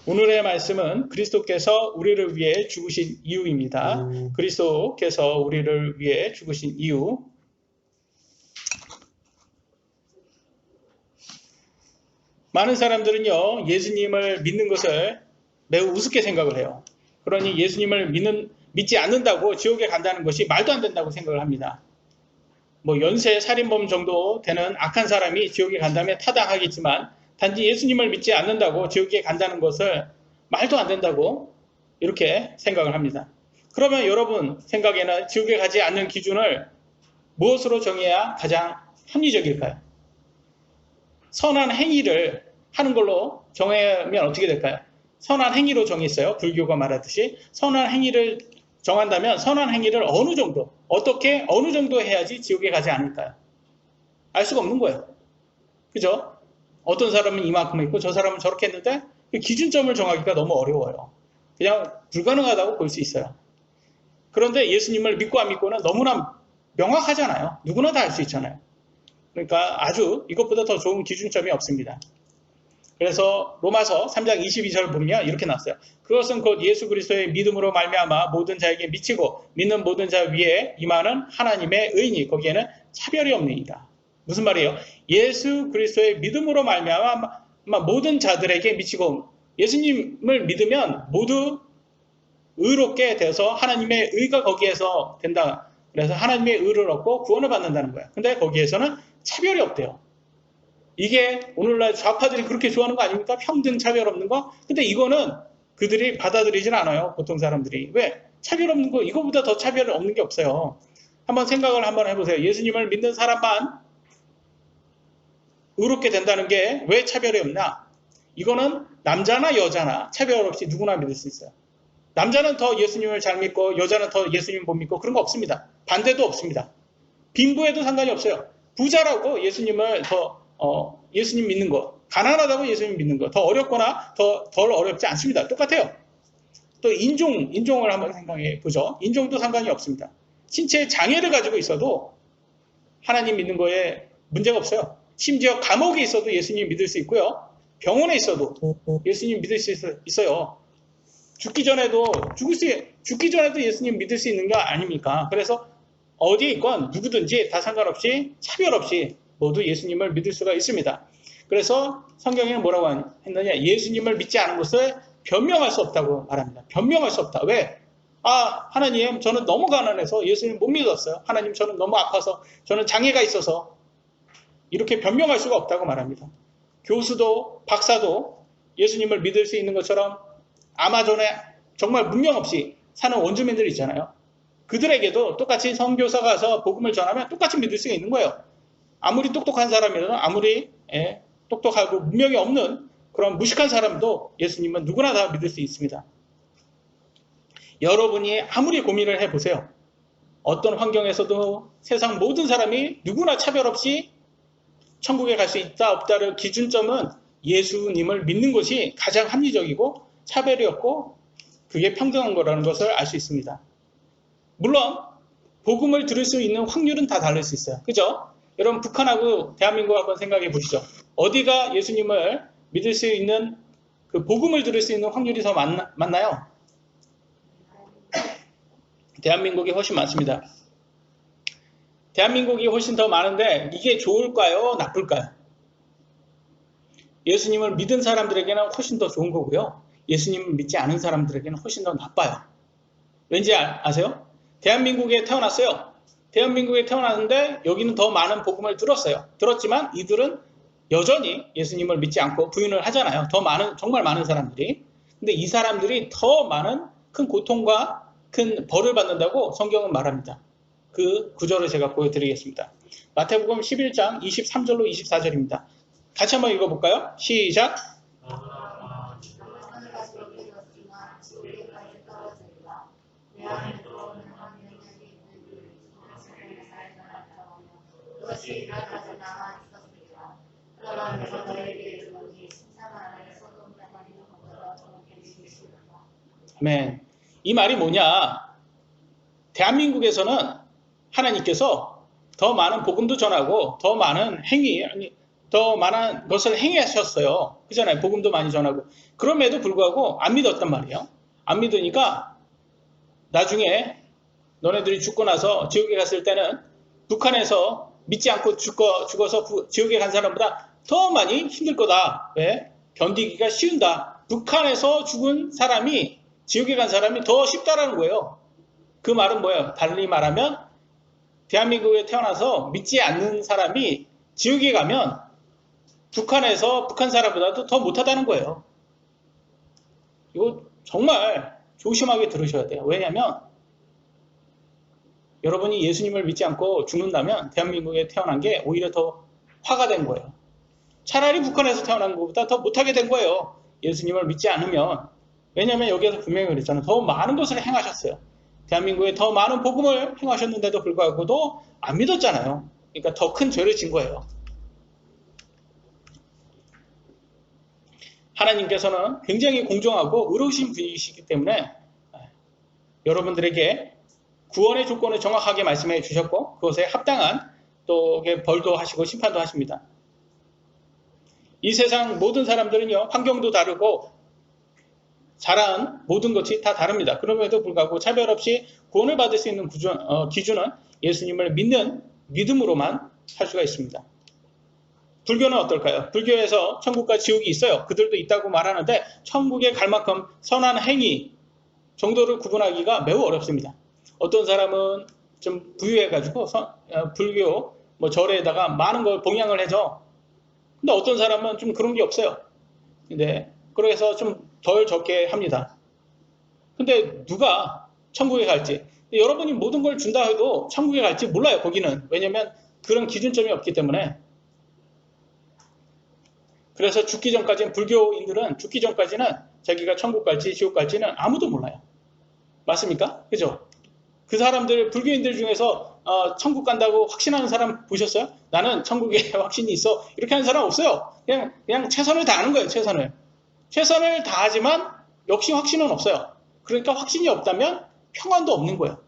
오늘의 말씀은 그리스도께서 우리를 위해 죽으신 이유입니다. 그리스도께서 우리를 위해 죽으신 이유. 많은 사람들은요, 예수님을 믿는 것을 매우 우습게 생각을 해요. 그러니 예수님을 믿지 않는다고 지옥에 간다는 것이 말도 안 된다고 생각을 합니다. 뭐 연쇄 살인범 정도 되는 악한 사람이 지옥에 간다면 타당하겠지만 단지 예수님을 믿지 않는다고 지옥에 간다는 것을 말도 안 된다고 이렇게 생각을 합니다. 그러면 여러분 생각에는 지옥에 가지 않는 기준을 무엇으로 정해야 가장 합리적일까요? 선한 행위를 하는 걸로 정하면 어떻게 될까요? 선한 행위로 정했어요. 불교가 말하듯이 선한 행위를 정한다면 선한 행위를 어느 정도, 어떻게 어느 정도 해야지 지옥에 가지 않을까요? 알 수가 없는 거예요. 그죠? 어떤 사람은 이만큼 했고 저 사람은 저렇게 했는데 그 기준점을 정하기가 너무 어려워요. 그냥 불가능하다고 볼 수 있어요. 그런데 예수님을 믿고 안 믿고는 너무나 명확하잖아요. 누구나 다 알 수 있잖아요. 그러니까 아주 이것보다 더 좋은 기준점이 없습니다. 그래서 로마서 3장 22절을 보면 이렇게 나왔어요. 그것은 곧 예수 그리스도의 믿음으로 말미암아 모든 자에게 미치고 믿는 모든 자 위에 임하는 하나님의 의니 거기에는 차별이 없느니라. 무슨 말이에요? 예수 그리스도의 믿음으로 말미암아 모든 자들에게 미치고 예수님을 믿으면 모두 의롭게 되어서 하나님의 의가 거기에서 된다. 그래서 하나님의 의를 얻고 구원을 받는다는 거야. 근데 거기에서는 차별이 없대요. 이게 오늘날 좌파들이 그렇게 좋아하는 거 아닙니까? 평등 차별 없는 거? 근데 이거는 그들이 받아들이진 않아요. 보통 사람들이. 왜? 차별 없는 거, 이거보다 더 차별 없는 게 없어요. 한번 생각을 한번 해보세요. 예수님을 믿는 사람만 의롭게 된다는 게 왜 차별이 없냐? 이거는 남자나 여자나 차별 없이 누구나 믿을 수 있어요. 남자는 더 예수님을 잘 믿고 여자는 더 예수님 못 믿고 그런 거 없습니다. 반대도 없습니다. 빈부에도 상관이 없어요. 부자라고 예수님을 예수님 믿는 거, 가난하다고 예수님 믿는 거, 더 어렵거나 덜 어렵지 않습니다. 똑같아요. 또 인종을 한번 생각해 보죠. 인종도 상관이 없습니다. 신체에 장애를 가지고 있어도 하나님 믿는 거에 문제가 없어요. 심지어 감옥에 있어도 예수님 믿을 수 있고요. 병원에 있어도 예수님 믿을 수 있어요. 죽기 전에도 예수님 믿을 수 있는 거 아닙니까? 그래서 어디에 있건 누구든지 다 상관없이 차별 없이 모두 예수님을 믿을 수가 있습니다. 그래서 성경에는 뭐라고 했느냐? 예수님을 믿지 않은 것을 변명할 수 없다고 말합니다. 변명할 수 없다. 왜? 하나님, 저는 너무 가난해서 예수님 못 믿었어요. 하나님, 저는 너무 아파서, 저는 장애가 있어서 이렇게 변명할 수가 없다고 말합니다. 교수도 박사도 예수님을 믿을 수 있는 것처럼 아마존에 정말 문명 없이 사는 원주민들 있잖아요. 그들에게도 똑같이 선교사 가서 복음을 전하면 똑같이 믿을 수가 있는 거예요. 아무리 똑똑한 사람이라도 아무리 똑똑하고 문명이 없는 그런 무식한 사람도 예수님은 누구나 다 믿을 수 있습니다. 여러분이 아무리 고민을 해보세요. 어떤 환경에서도 세상 모든 사람이 누구나 차별 없이 천국에 갈 수 있다 없다를 기준점은 예수님을 믿는 것이 가장 합리적이고 차별이 없고 그게 평등한 거라는 것을 알 수 있습니다. 물론 복음을 들을 수 있는 확률은 다 다를 수 있어요. 그죠? 여러분 북한하고 대한민국 한번 생각해 보시죠. 어디가 예수님을 믿을 수 있는 그 복음을 들을 수 있는 확률이 더 많나요? 대한민국이 훨씬 많습니다. 대한민국이 훨씬 더 많은데 이게 좋을까요? 나쁠까요? 예수님을 믿은 사람들에게는 훨씬 더 좋은 거고요. 예수님을 믿지 않은 사람들에게는 훨씬 더 나빠요. 왠지 아세요? 대한민국에 태어났어요. 대한민국에 태어났는데 여기는 더 많은 복음을 들었어요. 들었지만 이들은 여전히 예수님을 믿지 않고 부인을 하잖아요. 정말 많은 사람들이. 근데 이 사람들이 더 많은 큰 고통과 큰 벌을 받는다고 성경은 말합니다. 그 구절을 제가 보여드리겠습니다. 마태복음 11장 23절로 24절입니다. 같이 한번 읽어볼까요? 시작! 아멘. 이 말이 뭐냐? 대한민국에서는 하나님께서 더 많은 복음도 전하고 더 많은 행위, 더 많은 것을 행하셨어요. 그잖아요. 복음도 많이 전하고. 그럼에도 불구하고 안 믿었단 말이에요. 안 믿으니까 나중에 너네들이 죽고 나서 지옥에 갔을 때는 북한에서 믿지 않고 죽어서 지옥에 간 사람보다 더 많이 힘들 거다. 왜? 견디기가 쉬운다. 북한에서 죽은 사람이 지옥에 간 사람이 더 쉽다라는 거예요. 그 말은 뭐예요? 달리 말하면 대한민국에 태어나서 믿지 않는 사람이 지옥에 가면 북한에서 북한 사람보다도 더 못하다는 거예요. 이거 정말 조심하게 들으셔야 돼요. 왜냐하면 여러분이 예수님을 믿지 않고 죽는다면 대한민국에 태어난 게 오히려 더 화가 된 거예요. 차라리 북한에서 태어난 것보다 더 못하게 된 거예요. 예수님을 믿지 않으면. 왜냐하면 여기에서 분명히 그랬잖아요. 더 많은 것을 행하셨어요. 대한민국에 더 많은 복음을 행하셨는데도 불구하고도 안 믿었잖아요. 그러니까 더 큰 죄를 진 거예요. 하나님께서는 굉장히 공정하고 의로우신 분이시기 때문에 여러분들에게 구원의 조건을 정확하게 말씀해 주셨고 그것에 합당한 또 벌도 하시고 심판도 하십니다. 이 세상 모든 사람들은요. 환경도 다르고 잘한 모든 것이 다 다릅니다. 그럼에도 불구하고 차별 없이 구원을 받을 수 있는 기준은 예수님을 믿는 믿음으로만 할 수가 있습니다. 불교는 어떨까요? 불교에서 천국과 지옥이 있어요. 그들도 있다고 말하는데 천국에 갈 만큼 선한 행위 정도를 구분하기가 매우 어렵습니다. 어떤 사람은 좀 부유해가지고 불교 절에다가 많은 걸 봉양을 해줘. 근데 어떤 사람은 좀 그런 게 없어요. 근데 그래서 좀 덜 적게 합니다. 근데 누가 천국에 갈지 여러분이 모든 걸 준다 해도 천국에 갈지 몰라요. 거기는. 왜냐면 그런 기준점이 없기 때문에. 그래서 죽기 전까지는 불교인들은 죽기 전까지는 자기가 천국 갈지 지옥 갈지는 아무도 몰라요. 맞습니까? 그죠? 그 사람들 불교인들 중에서 천국 간다고 확신하는 사람 보셨어요? 나는 천국에 확신이 있어. 이렇게 하는 사람 없어요. 그냥 최선을 다하는 거예요. 최선을 다하지만 역시 확신은 없어요. 그러니까 확신이 없다면 평안도 없는 거예요.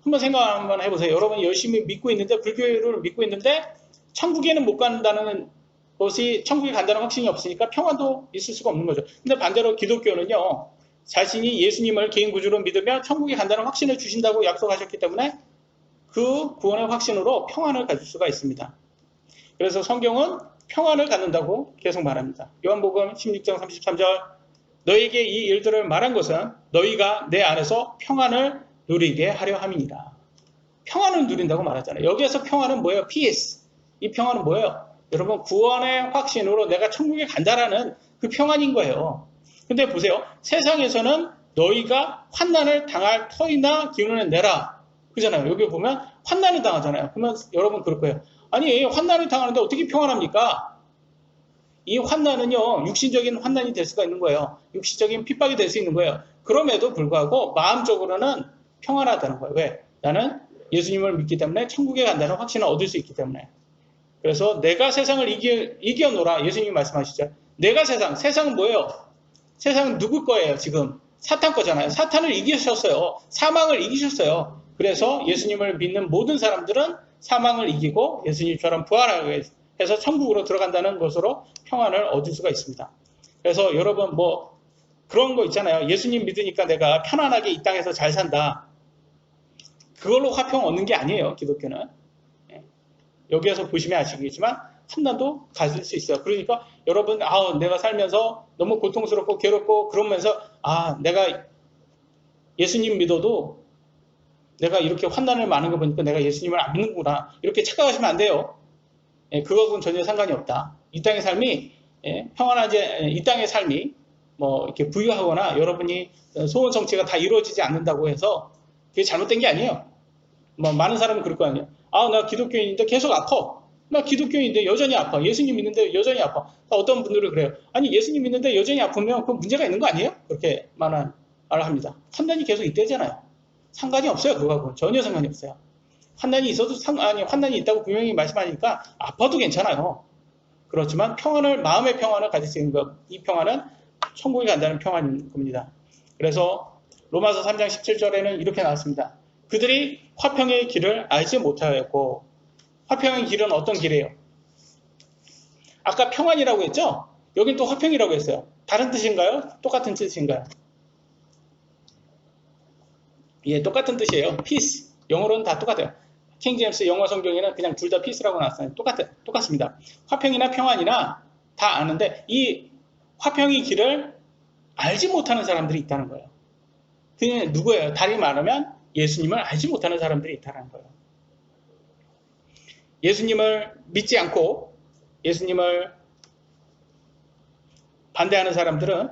한번 생각 한번 해보세요. 여러분이 열심히 믿고 있는데 불교를 믿고 있는데 천국에는 못 간다는 것이 천국에 간다는 확신이 없으니까 평안도 있을 수가 없는 거죠. 근데 반대로 기독교는요. 자신이 예수님을 개인 구주로 믿으면 천국에 간다는 확신을 주신다고 약속하셨기 때문에 그 구원의 확신으로 평안을 가질 수가 있습니다. 그래서 성경은 평안을 갖는다고 계속 말합니다. 요한복음 16장 33절 너에게 이 일들을 말한 것은 너희가 내 안에서 평안을 누리게 하려 함이니라. 평안을 누린다고 말하잖아요. 여기에서 평안은 뭐예요? peace. 이 평안은 뭐예요? 여러분 구원의 확신으로 내가 천국에 간다라는 그 평안인 거예요. 근데 보세요. 세상에서는 너희가 환난을 당할 터이나 기운을 내라. 그잖아요. 여기 보면 환난을 당하잖아요. 그러면 여러분 그럴 거예요. 아니 환난을 당하는데 어떻게 평안합니까? 이 환난은요. 육신적인 환난이 될 수가 있는 거예요. 육신적인 핍박이 될 수 있는 거예요. 그럼에도 불구하고 마음적으로는 평안하다는 거예요. 왜? 나는 예수님을 믿기 때문에 천국에 간다는 확신을 얻을 수 있기 때문에. 그래서 내가 세상을 이겨노라. 예수님이 말씀하시죠. 내가 세상은 뭐예요? 세상은 누구 거예요? 지금 사탄 거잖아요. 사탄을 이기셨어요. 사망을 이기셨어요. 그래서 예수님을 믿는 모든 사람들은 사망을 이기고 예수님처럼 부활하게 해서 천국으로 들어간다는 것으로 평안을 얻을 수가 있습니다. 그래서 여러분 그런 거 있잖아요. 예수님 믿으니까 내가 편안하게 이 땅에서 잘 산다. 그걸로 화평 얻는 게 아니에요. 기독교는. 여기에서 보시면 아시겠지만 환난도 가질 수 있어요. 그러니까 여러분 내가 살면서 너무 고통스럽고 괴롭고 그러면서 내가 예수님 믿어도 내가 이렇게 환난을 많은 거 보니까 내가 예수님을 안 믿는구나. 이렇게 착각하시면 안 돼요. 그거하고는 전혀 상관이 없다. 이 땅의 삶이 평안하지 이 땅의 삶이 이렇게 부유하거나 여러분이 소원 성취가 다 이루어지지 않는다고 해서 그게 잘못된 게 아니에요. 많은 사람은 그럴 거 아니에요. 나 기독교인인데 계속 아파. 나 기독교인인데 여전히 아파. 예수님 믿는데 여전히 아파. 어떤 분들은 그래요. 아니 예수님 믿는데 여전히 아프면 그 문제가 있는 거 아니에요? 그렇게 말을 합니다. 환난이 계속 있대잖아요. 상관이 없어요. 그거하고 전혀 상관이 없어요. 환난이 있어도 환난이 있다고 분명히 말씀하니까 아파도 괜찮아요. 그렇지만 마음의 평안을 가질 수 있는 것, 이 평안은 천국에 간다는 평안인 겁니다. 그래서 로마서 3장 17절에는 이렇게 나왔습니다. 그들이 화평의 길을 알지 못하였고, 화평의 길은 어떤 길이에요? 아까 평안이라고 했죠? 여긴 또 화평이라고 했어요. 다른 뜻인가요? 똑같은 뜻인가요? 예, 똑같은 뜻이에요. peace. 영어로는 다 똑같아요. 킹제임스 영어 성경에는 그냥 둘 다 peace라고 나왔어요. 똑같습니다. 화평이나 평안이나 다 아는데 이 화평의 길을 알지 못하는 사람들이 있다는 거예요. 그게 누구예요? 다리 말하면 예수님을 알지 못하는 사람들이 있다는 거예요. 예수님을 믿지 않고 예수님을 반대하는 사람들은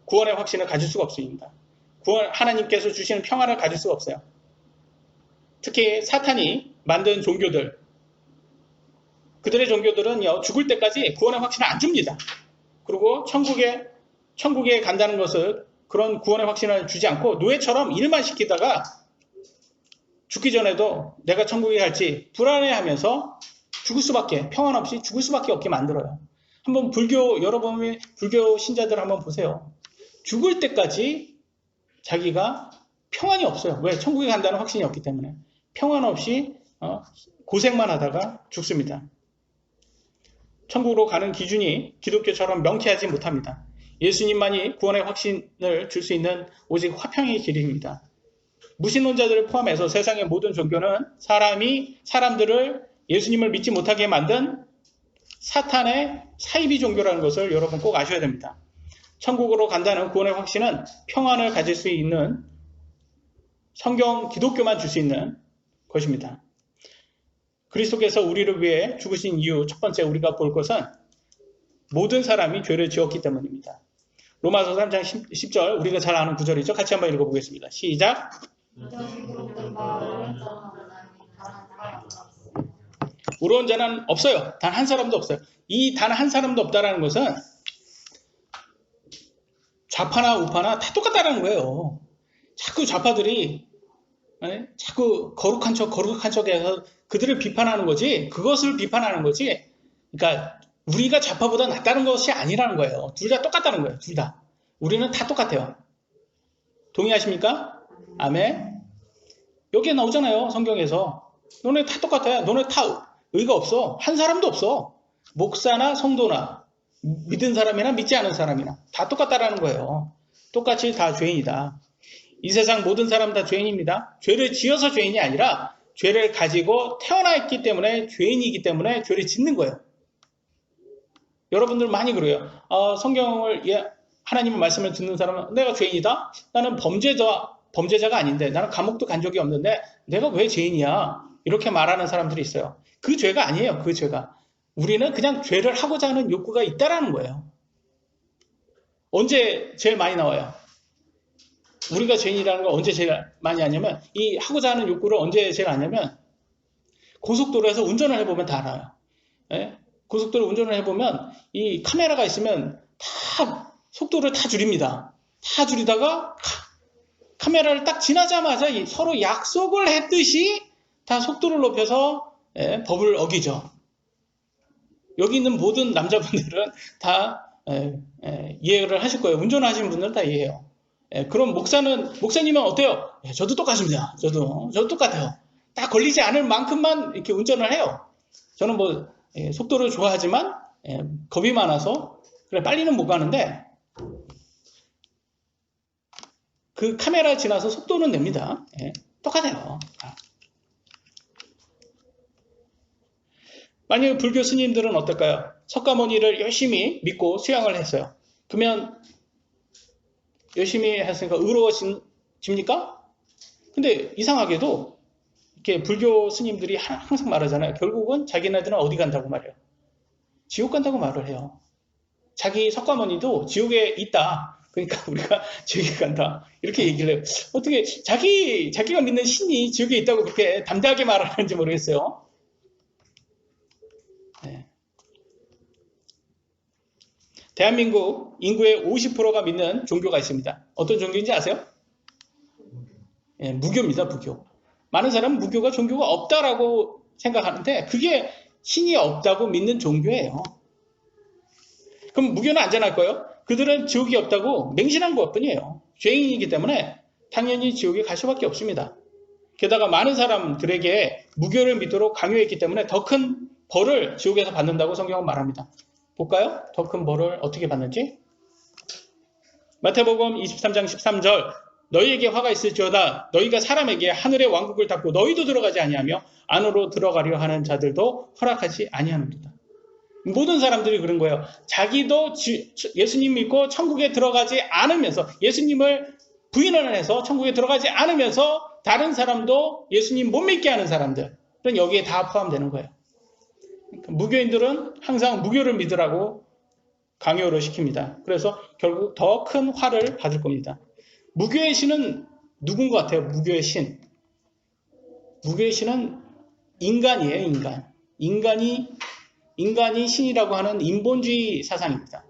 구원의 확신을 가질 수가 없습니다. 하나님께서 주시는 평안을 가질 수가 없어요. 특히 사탄이 만든 종교들, 그들의 종교들은요, 죽을 때까지 구원의 확신을 안 줍니다. 그리고 천국에 간다는 것을 그런 구원의 확신을 주지 않고 노예처럼 일만 시키다가 죽기 전에도 내가 천국에 갈지 불안해하면서 평안 없이 죽을 수밖에 없게 만들어요. 한번 여러분의 불교 신자들 한번 보세요. 죽을 때까지 자기가 평안이 없어요. 왜? 천국에 간다는 확신이 없기 때문에. 평안 없이 고생만 하다가 죽습니다. 천국으로 가는 기준이 기독교처럼 명쾌하지 못합니다. 예수님만이 구원의 확신을 줄 수 있는 오직 화평의 길입니다. 무신론자들을 포함해서 세상의 모든 종교는 사람들을 예수님을 믿지 못하게 만든 사탄의 사이비 종교라는 것을 여러분 꼭 아셔야 됩니다. 천국으로 간다는 구원의 확신은 평안을 가질 수 있는 성경 기독교만 줄 수 있는 것입니다. 그리스도께서 우리를 위해 죽으신 이유 첫 번째 우리가 볼 것은 모든 사람이 죄를 지었기 때문입니다. 로마서 3장 10절 우리가 잘 아는 구절이죠. 같이 한번 읽어보겠습니다. 시작. 의로운 자는 없어요. 단 한 사람도 없어요. 이 단 한 사람도 없다라는 것은 좌파나 우파나 다 똑같다라는 거예요. 자꾸 좌파들이 자꾸 거룩한 척해서 그들을 비판하는 거지, 그것을 비판하는 거지. 그러니까 우리가 좌파보다 낫다는 것이 아니라는 거예요. 둘 다 똑같다는 거예요. 둘 다. 우리는 다 똑같아요. 동의하십니까? 아멘. 여기에 나오잖아요. 성경에서. 너네 다 똑같아. 너네 다 의가 없어. 한 사람도 없어. 목사나 성도나 믿은 사람이나 믿지 않은 사람이나 다 똑같다라는 거예요. 똑같이 다 죄인이다. 이 세상 모든 사람 다 죄인입니다. 죄를 지어서 죄인이 아니라 죄를 가지고 태어났기 때문에 죄인이기 때문에 죄를 짓는 거예요. 여러분들 많이 그래요. 성경을 하나님의 말씀을 듣는 사람은 내가 죄인이다? 나는 범죄자가 아닌데 나는 감옥도 간 적이 없는데 내가 왜 죄인이야? 이렇게 말하는 사람들이 있어요. 그 죄가 아니에요. 그 죄가. 우리는 그냥 죄를 하고자 하는 욕구가 있다라는 거예요. 언제 제일 많이 나와요? 우리가 죄인이라는 걸 언제 제일 많이 하냐면 이 하고자 하는 욕구를 언제 제일 하냐면 고속도로에서 운전을 해보면 다 알아요. 예? 고속도로 운전을 해보면 이 카메라가 있으면 다 속도를 다 줄입니다. 다 줄이다가 카메라를 딱 지나자마자 서로 약속을 했듯이 다 속도를 높여서 법을 어기죠. 여기 있는 모든 남자분들은 다 이해를 하실 거예요. 운전하시는 분들은 다 이해해요. 그럼 목사님은 어때요? 저도 똑같습니다. 저도 똑같아요. 딱 걸리지 않을 만큼만 이렇게 운전을 해요. 저는 속도를 좋아하지만 겁이 많아서 그래 빨리는 못 가는데 그 카메라 지나서 속도는 냅니다. 똑같아요. 만약에 불교 스님들은 어떨까요? 석가모니를 열심히 믿고 수양을 했어요. 그러면 열심히 했으니까 의로워집니까? 근데 이상하게도 이렇게 불교 스님들이 항상 말하잖아요. 결국은 자기네들은 어디 간다고 말해요? 지옥 간다고 말을 해요. 자기 석가모니도 지옥에 있다. 그러니까 우리가 지옥에 간다. 이렇게 얘기를 해요. 어떻게 자기가 믿는 신이 지옥에 있다고 그렇게 담대하게 말하는지 모르겠어요. 네. 대한민국 인구의 50%가 믿는 종교가 있습니다. 어떤 종교인지 아세요? 무교입니다. 무교. 많은 사람은 무교가 종교가 없다라고 생각하는데 그게 신이 없다고 믿는 종교예요. 그럼 무교는 안전할 거예요? 그들은 지옥이 없다고 맹신한 것뿐이에요. 죄인이기 때문에 당연히 지옥에 갈 수밖에 없습니다. 게다가 많은 사람들에게 무교를 믿도록 강요했기 때문에 더 큰 벌을 지옥에서 받는다고 성경은 말합니다. 볼까요? 더 큰 벌을 어떻게 받는지. 마태복음 23장 13절 너희에게 화가 있을지어다 너희가 사람에게 하늘의 왕국을 닫고 너희도 들어가지 아니하며 안으로 들어가려 하는 자들도 허락하지 아니하는도다. 모든 사람들이 그런 거예요. 자기도 예수님 믿고 천국에 들어가지 않으면서 예수님을 부인을 해서 천국에 들어가지 않으면서 다른 사람도 예수님 못 믿게 하는 사람들은 여기에 다 포함되는 거예요. 무교인들은 항상 무교를 믿으라고 강요를 시킵니다. 그래서 결국 더 큰 화를 받을 겁니다. 무교의 신은 누군 것 같아요? 무교의 신. 무교의 신은 인간이에요. 인간이 신이라고 하는 인본주의 사상입니다.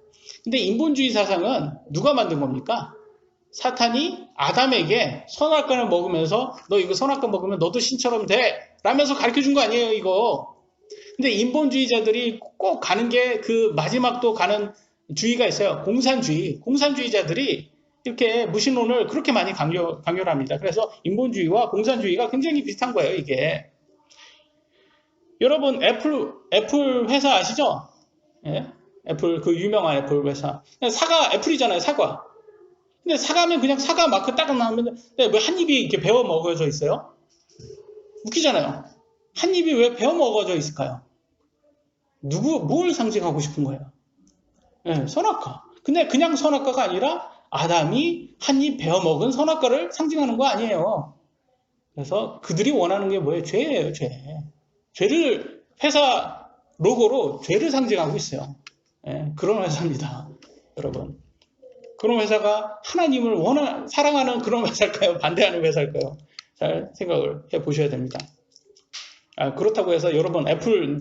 근데 인본주의 사상은 누가 만든 겁니까? 사탄이 아담에게 선악과를 먹으면서 너 이거 선악과 먹으면 너도 신처럼 돼 라면서 가르쳐준 거 아니에요 이거. 근데 인본주의자들이 꼭 가는 게 그 마지막도 가는 주의가 있어요. 공산주의자들이 이렇게 무신론을 그렇게 많이 강요를 합니다. 그래서 인본주의와 공산주의가 굉장히 비슷한 거예요 이게. 여러분 애플 회사 아시죠? 예? 애플 그 유명한 애플 회사. 사과 애플이잖아요 사과. 근데 사과면 그냥 사과 마크 딱 나오면 왜 한 입이 이렇게 베어 먹어져 있어요? 웃기잖아요. 한 입이 왜 베어 먹어져 있을까요? 뭘 상징하고 싶은 거예요? 네, 선악과. 근데 그냥 선악과가 아니라 아담이 한 입 베어 먹은 선악과를 상징하는 거 아니에요. 그래서 그들이 원하는 게 뭐예요? 죄예요, 죄. 죄를 회사 로고로 죄를 상징하고 있어요. 네, 그런 회사입니다, 여러분. 그런 회사가 하나님을 사랑하는 그런 회사일까요? 반대하는 회사일까요? 잘 생각을 해보셔야 됩니다. 그렇다고 해서 여러분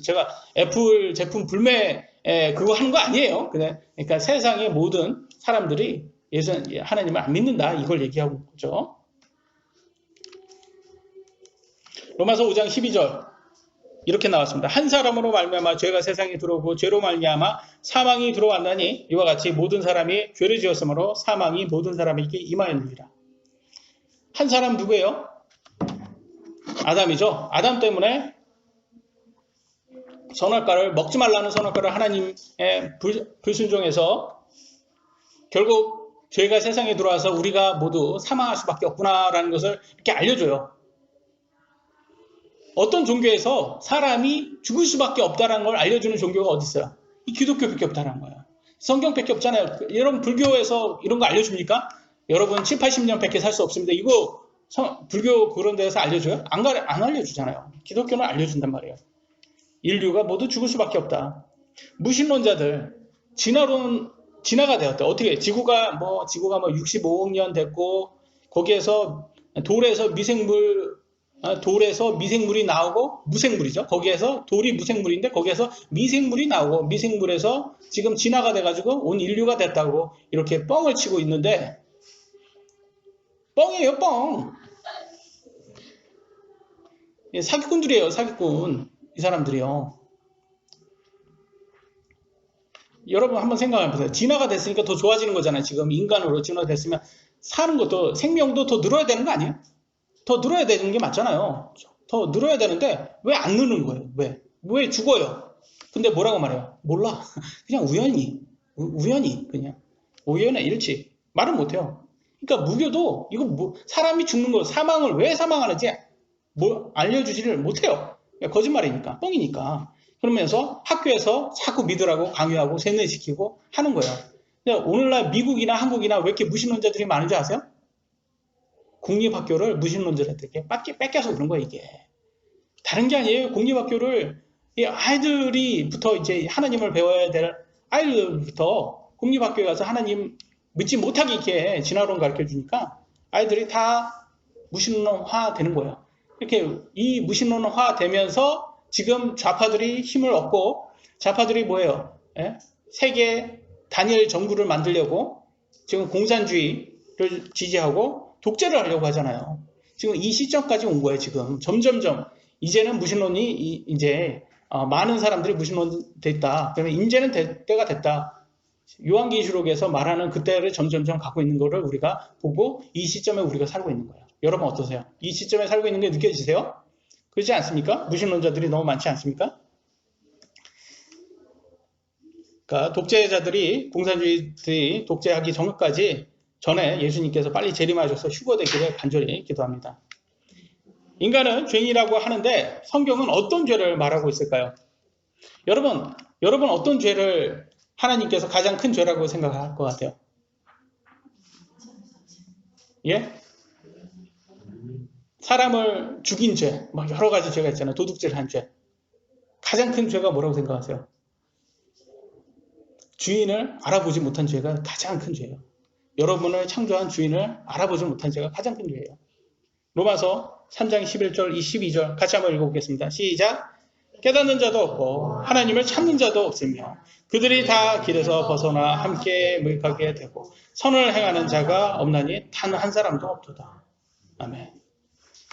제가 애플 제품 불매 그거 하는 거 아니에요. 그러니까 세상의 모든 사람들이 하나님을 안 믿는다 이걸 얘기하고 있죠. 로마서 5장 12절 이렇게 나왔습니다. 한 사람으로 말미암아 죄가 세상에 들어오고 죄로 말미암아 사망이 들어왔나니 이와 같이 모든 사람이 죄를 지었으므로 사망이 모든 사람에게 임하였느니라. 한 사람 누구예요? 아담이죠. 아담 때문에 선악과를 먹지 말라는 선악과를 하나님의 불순종해서 결국 죄가 세상에 들어와서 우리가 모두 사망할 수밖에 없구나라는 것을 이렇게 알려줘요. 어떤 종교에서 사람이 죽을 수밖에 없다는 걸 알려주는 종교가 어디 있어요? 이 기독교밖에 없다는 거예요. 성경밖에 없잖아요. 여러분 불교에서 이런 거 알려줍니까? 여러분 7, 80년밖에 살 수 없습니다. 이거 불교 그런 데서 알려줘요? 안 알려주잖아요. 기독교는 알려준단 말이에요. 인류가 모두 죽을 수밖에 없다. 무신론자들 진화가 되었다. 어떻게 지구가 뭐 65억 년 됐고 거기에서 돌에서 미생물이 나오고 무생물이죠. 거기에서 돌이 무생물인데 거기에서 미생물이 나오고 미생물에서 지금 진화가 돼가지고 온 인류가 됐다고 이렇게 뻥을 치고 있는데 뻥이에요, 뻥. 사기꾼들이에요, 사기꾼. 이 사람들이요. 여러분 한번 생각해보세요. 진화가 됐으니까 더 좋아지는 거잖아요. 지금 인간으로 진화됐으면 사는 것도 생명도 더 늘어야 되는 거 아니에요? 더 늘어야 되는 게 맞잖아요. 더 늘어야 되는데 왜 안 느는 거예요? 왜 죽어요? 근데 뭐라고 말해요? 몰라. 그냥 우연히 그냥 우연의 일치. 말은 못해요. 그러니까 무교도 이거 사람이 죽는 거 사망을 왜 사망하는지 알려주지를 못해요. 거짓말이니까 뻥이니까. 그러면서 학교에서 자꾸 믿으라고 강요하고 세뇌시키고 하는 거예요. 근데 오늘날 미국이나 한국이나 왜 이렇게 무신론자들이 많은 줄 아세요? 공립학교를 무신론자들에게 뺏겨서 그런 거예요, 이게. 다른 게 아니에요. 공립학교를 아이들이부터 이제 하나님을 배워야 될 아이들부터 공립학교에 가서 하나님 믿지 못하게 이렇게 진화론 가르쳐 주니까 아이들이 다 무신론화 되는 거예요. 이렇게 이 무신론화 되면서 지금 좌파들이 힘을 얻고 좌파들이 뭐예요? 세계 단일 정부를 만들려고 지금 공산주의를 지지하고 독재를 하려고 하잖아요. 지금 이 시점까지 온 거예요. 지금 점점점 이제는 무신론이 이제 많은 사람들이 무신론 됐다. 그러면 이제는 때가 됐다. 요한계시록에서 말하는 그때를 점점점 갖고 있는 거를 우리가 보고 이 시점에 우리가 살고 있는 거예요. 여러분 어떠세요? 이 시점에 살고 있는 게 느껴지세요? 그렇지 않습니까? 무신론자들이 너무 많지 않습니까? 그러니까 독재자들이, 공산주의들이 독재하기 전까지 전에 예수님께서 빨리 재림하셔서 휴거되기를 간절히 기도합니다. 인간은 죄인이라고 하는데 성경은 어떤 죄를 말하고 있을까요? 여러분 어떤 죄를 하나님께서 가장 큰 죄라고 생각할 것 같아요? 예? 사람을 죽인 죄, 막 여러 가지 죄가 있잖아요. 도둑질 한 죄. 가장 큰 죄가 뭐라고 생각하세요? 주인을 알아보지 못한 죄가 가장 큰 죄예요. 여러분을 창조한 주인을 알아보지 못한 죄가 가장 큰 죄예요. 로마서 3장 11절, 12절 같이 한번 읽어보겠습니다. 시작! 깨닫는 자도 없고 하나님을 찾는 자도 없으며 그들이 다 길에서 벗어나 함께 무익하게 되고 선을 행하는 자가 없나니 단 한 사람도 없도다. 아멘.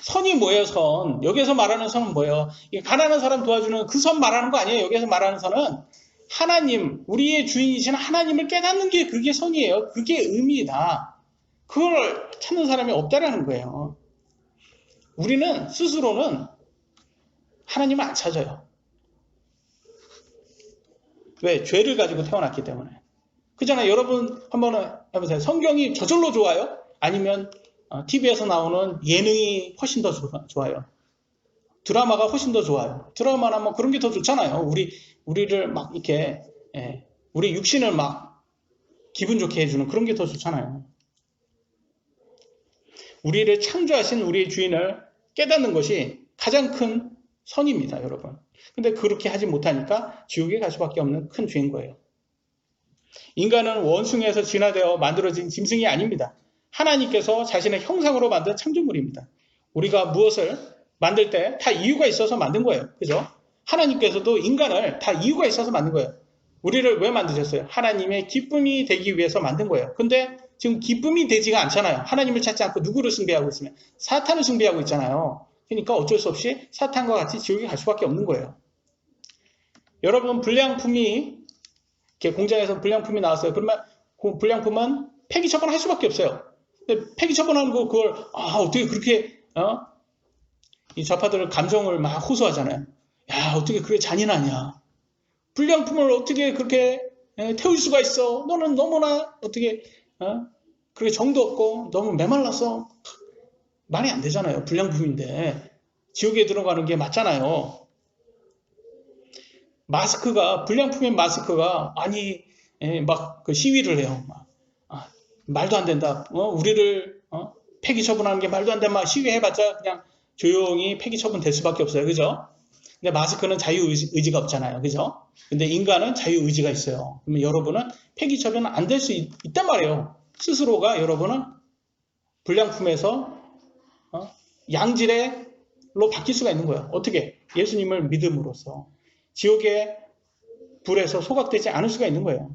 선이 뭐예요, 선? 여기서 말하는 선은 뭐예요? 가난한 사람 도와주는 그 선 말하는 거 아니에요. 여기서 말하는 선은 하나님, 우리의 주인이신 하나님을 깨닫는 게 그게 선이에요. 그게 의미다. 그걸 찾는 사람이 없다라는 거예요. 우리는 스스로는 하나님을 안 찾아요. 왜? 죄를 가지고 태어났기 때문에. 그잖아요. 여러분 한번 해보세요. 성경이 저절로 좋아요? 아니면 TV에서 나오는 예능이 훨씬 더 좋아요? 드라마가 훨씬 더 좋아요. 드라마나 뭐 그런 게 더 좋잖아요. 우리를 막 이렇게, 우리 육신을 막 기분 좋게 해주는 그런 게 더 좋잖아요. 우리를 창조하신 우리의 주인을 깨닫는 것이 가장 큰 선입니다, 여러분. 근데 그렇게 하지 못하니까 지옥에 갈 수밖에 없는 큰 죄인 거예요. 인간은 원숭이에서 진화되어 만들어진 짐승이 아닙니다. 하나님께서 자신의 형상으로 만든 창조물입니다. 우리가 무엇을 만들 때 다 이유가 있어서 만든 거예요. 그죠? 하나님께서도 인간을 다 이유가 있어서 만든 거예요. 우리를 왜 만드셨어요? 하나님의 기쁨이 되기 위해서 만든 거예요. 근데 지금 기쁨이 되지가 않잖아요. 하나님을 찾지 않고 누구를 숭배하고 있으면 사탄을 숭배하고 있잖아요. 그러니까 어쩔 수 없이 사탄과 같이 지옥에 갈 수밖에 없는 거예요. 여러분, 불량품이 이렇게 공장에서 불량품이 나왔어요. 그러면 그 불량품은 폐기 처분할 수밖에 없어요. 근데 폐기 처분하는 거 그걸 어떻게 그렇게 이 좌파들은 감정을 막 호소하잖아요. 야, 어떻게 그렇게 잔인하냐. 불량품을 어떻게 그렇게 태울 수가 있어. 너는 너무나 어떻게 그렇게 정도 없고 너무 메말라서 말이 안 되잖아요. 불량품인데 지옥에 들어가는 게 맞잖아요. 마스크가 불량품인 마스크가 막 그 시위를 해요. 말도 안 된다. 우리를 폐기 처분하는 게 말도 안 된다. 막 시위해봤자 그냥 조용히 폐기 처분될 수밖에 없어요. 그죠? 근데 마스크는 자유의지가 없잖아요. 그죠? 근데 인간은 자유의지가 있어요. 그러면 여러분은 폐기 처분은 안 될 수 있단 말이에요. 스스로가 여러분은 불량품에서 양질로 바뀔 수가 있는 거예요. 어떻게? 예수님을 믿음으로써 지옥의 불에서 소각되지 않을 수가 있는 거예요.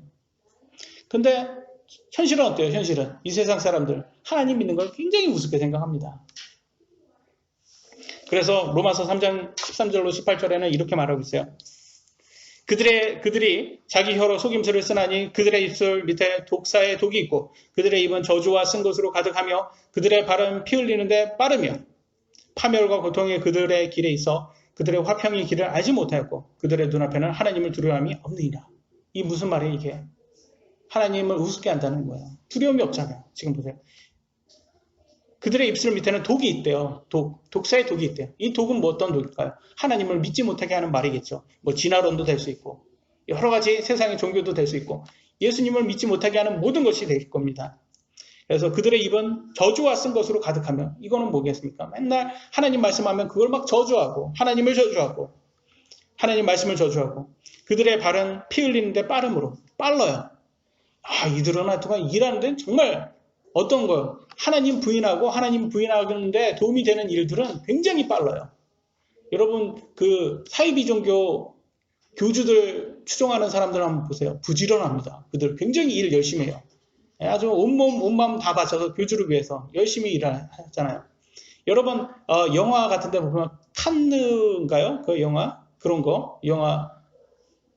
근데 현실은 어때요? 현실은 이 세상 사람들 하나님 믿는 걸 굉장히 우습게 생각합니다. 그래서 로마서 3장 13절로 18절에는 이렇게 말하고 있어요. 그들이 자기 혀로 속임수를 쓰나니 그들의 입술 밑에 독사의 독이 있고 그들의 입은 저주와 쓴 것으로 가득하며 그들의 발은 피 흘리는데 빠르며 파멸과 고통이 그들의 길에 있어 그들의 화평의 길을 알지 못하였고 그들의 눈앞에는 하나님을 두려움이 없느니라. 이 무슨 말이에요 이게? 하나님을 우습게 한다는 거예요. 두려움이 없잖아요. 지금 보세요. 그들의 입술 밑에는 독이 있대요. 독사의 독이 있대요. 이 독은 뭐 어떤 독일까요? 하나님을 믿지 못하게 하는 말이겠죠. 뭐 진화론도 될 수 있고 여러 가지 세상의 종교도 될 수 있고 예수님을 믿지 못하게 하는 모든 것이 될 겁니다. 그래서 그들의 입은 저주와 쓴 것으로 가득하며 이거는 뭐겠습니까? 맨날 하나님 말씀하면 그걸 막 저주하고 하나님을 저주하고 하나님 말씀을 저주하고 그들의 발은 피 흘리는데 빠름으로 빨라요. 이들은 하여튼 일하는 데는 정말 어떤 거요? 하나님 부인하는데 도움이 되는 일들은 굉장히 빨라요. 여러분 그 사이비 종교 교주들 추종하는 사람들 한번 보세요. 부지런합니다. 그들 굉장히 일 열심히 해요. 아주 온몸 온마음 다 바쳐서 교주를 위해서 열심히 일하잖아요. 여러분 영화 같은 데 보면 칸느인가요? 그 영화? 그런 거 영화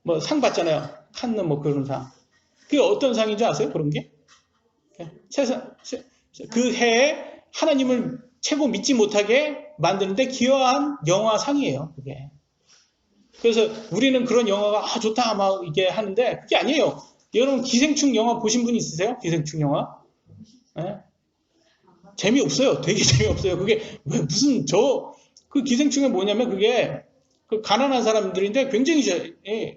뭐 상 받잖아요. 칸느 뭐 그런 상. 그게 어떤 상인지 아세요? 그런 게? 그 해에 하나님을 최고 믿지 못하게 만드는데 기여한 영화상이에요. 그게. 그래서 우리는 그런 영화가 좋다 막 이게 하는데 그게 아니에요. 여러분 기생충 영화 보신 분 있으세요? 기생충 영화? 네? 재미없어요. 되게 재미없어요. 그게 왜 무슨 그 기생충이 뭐냐면 그게 그 가난한 사람들인데 굉장히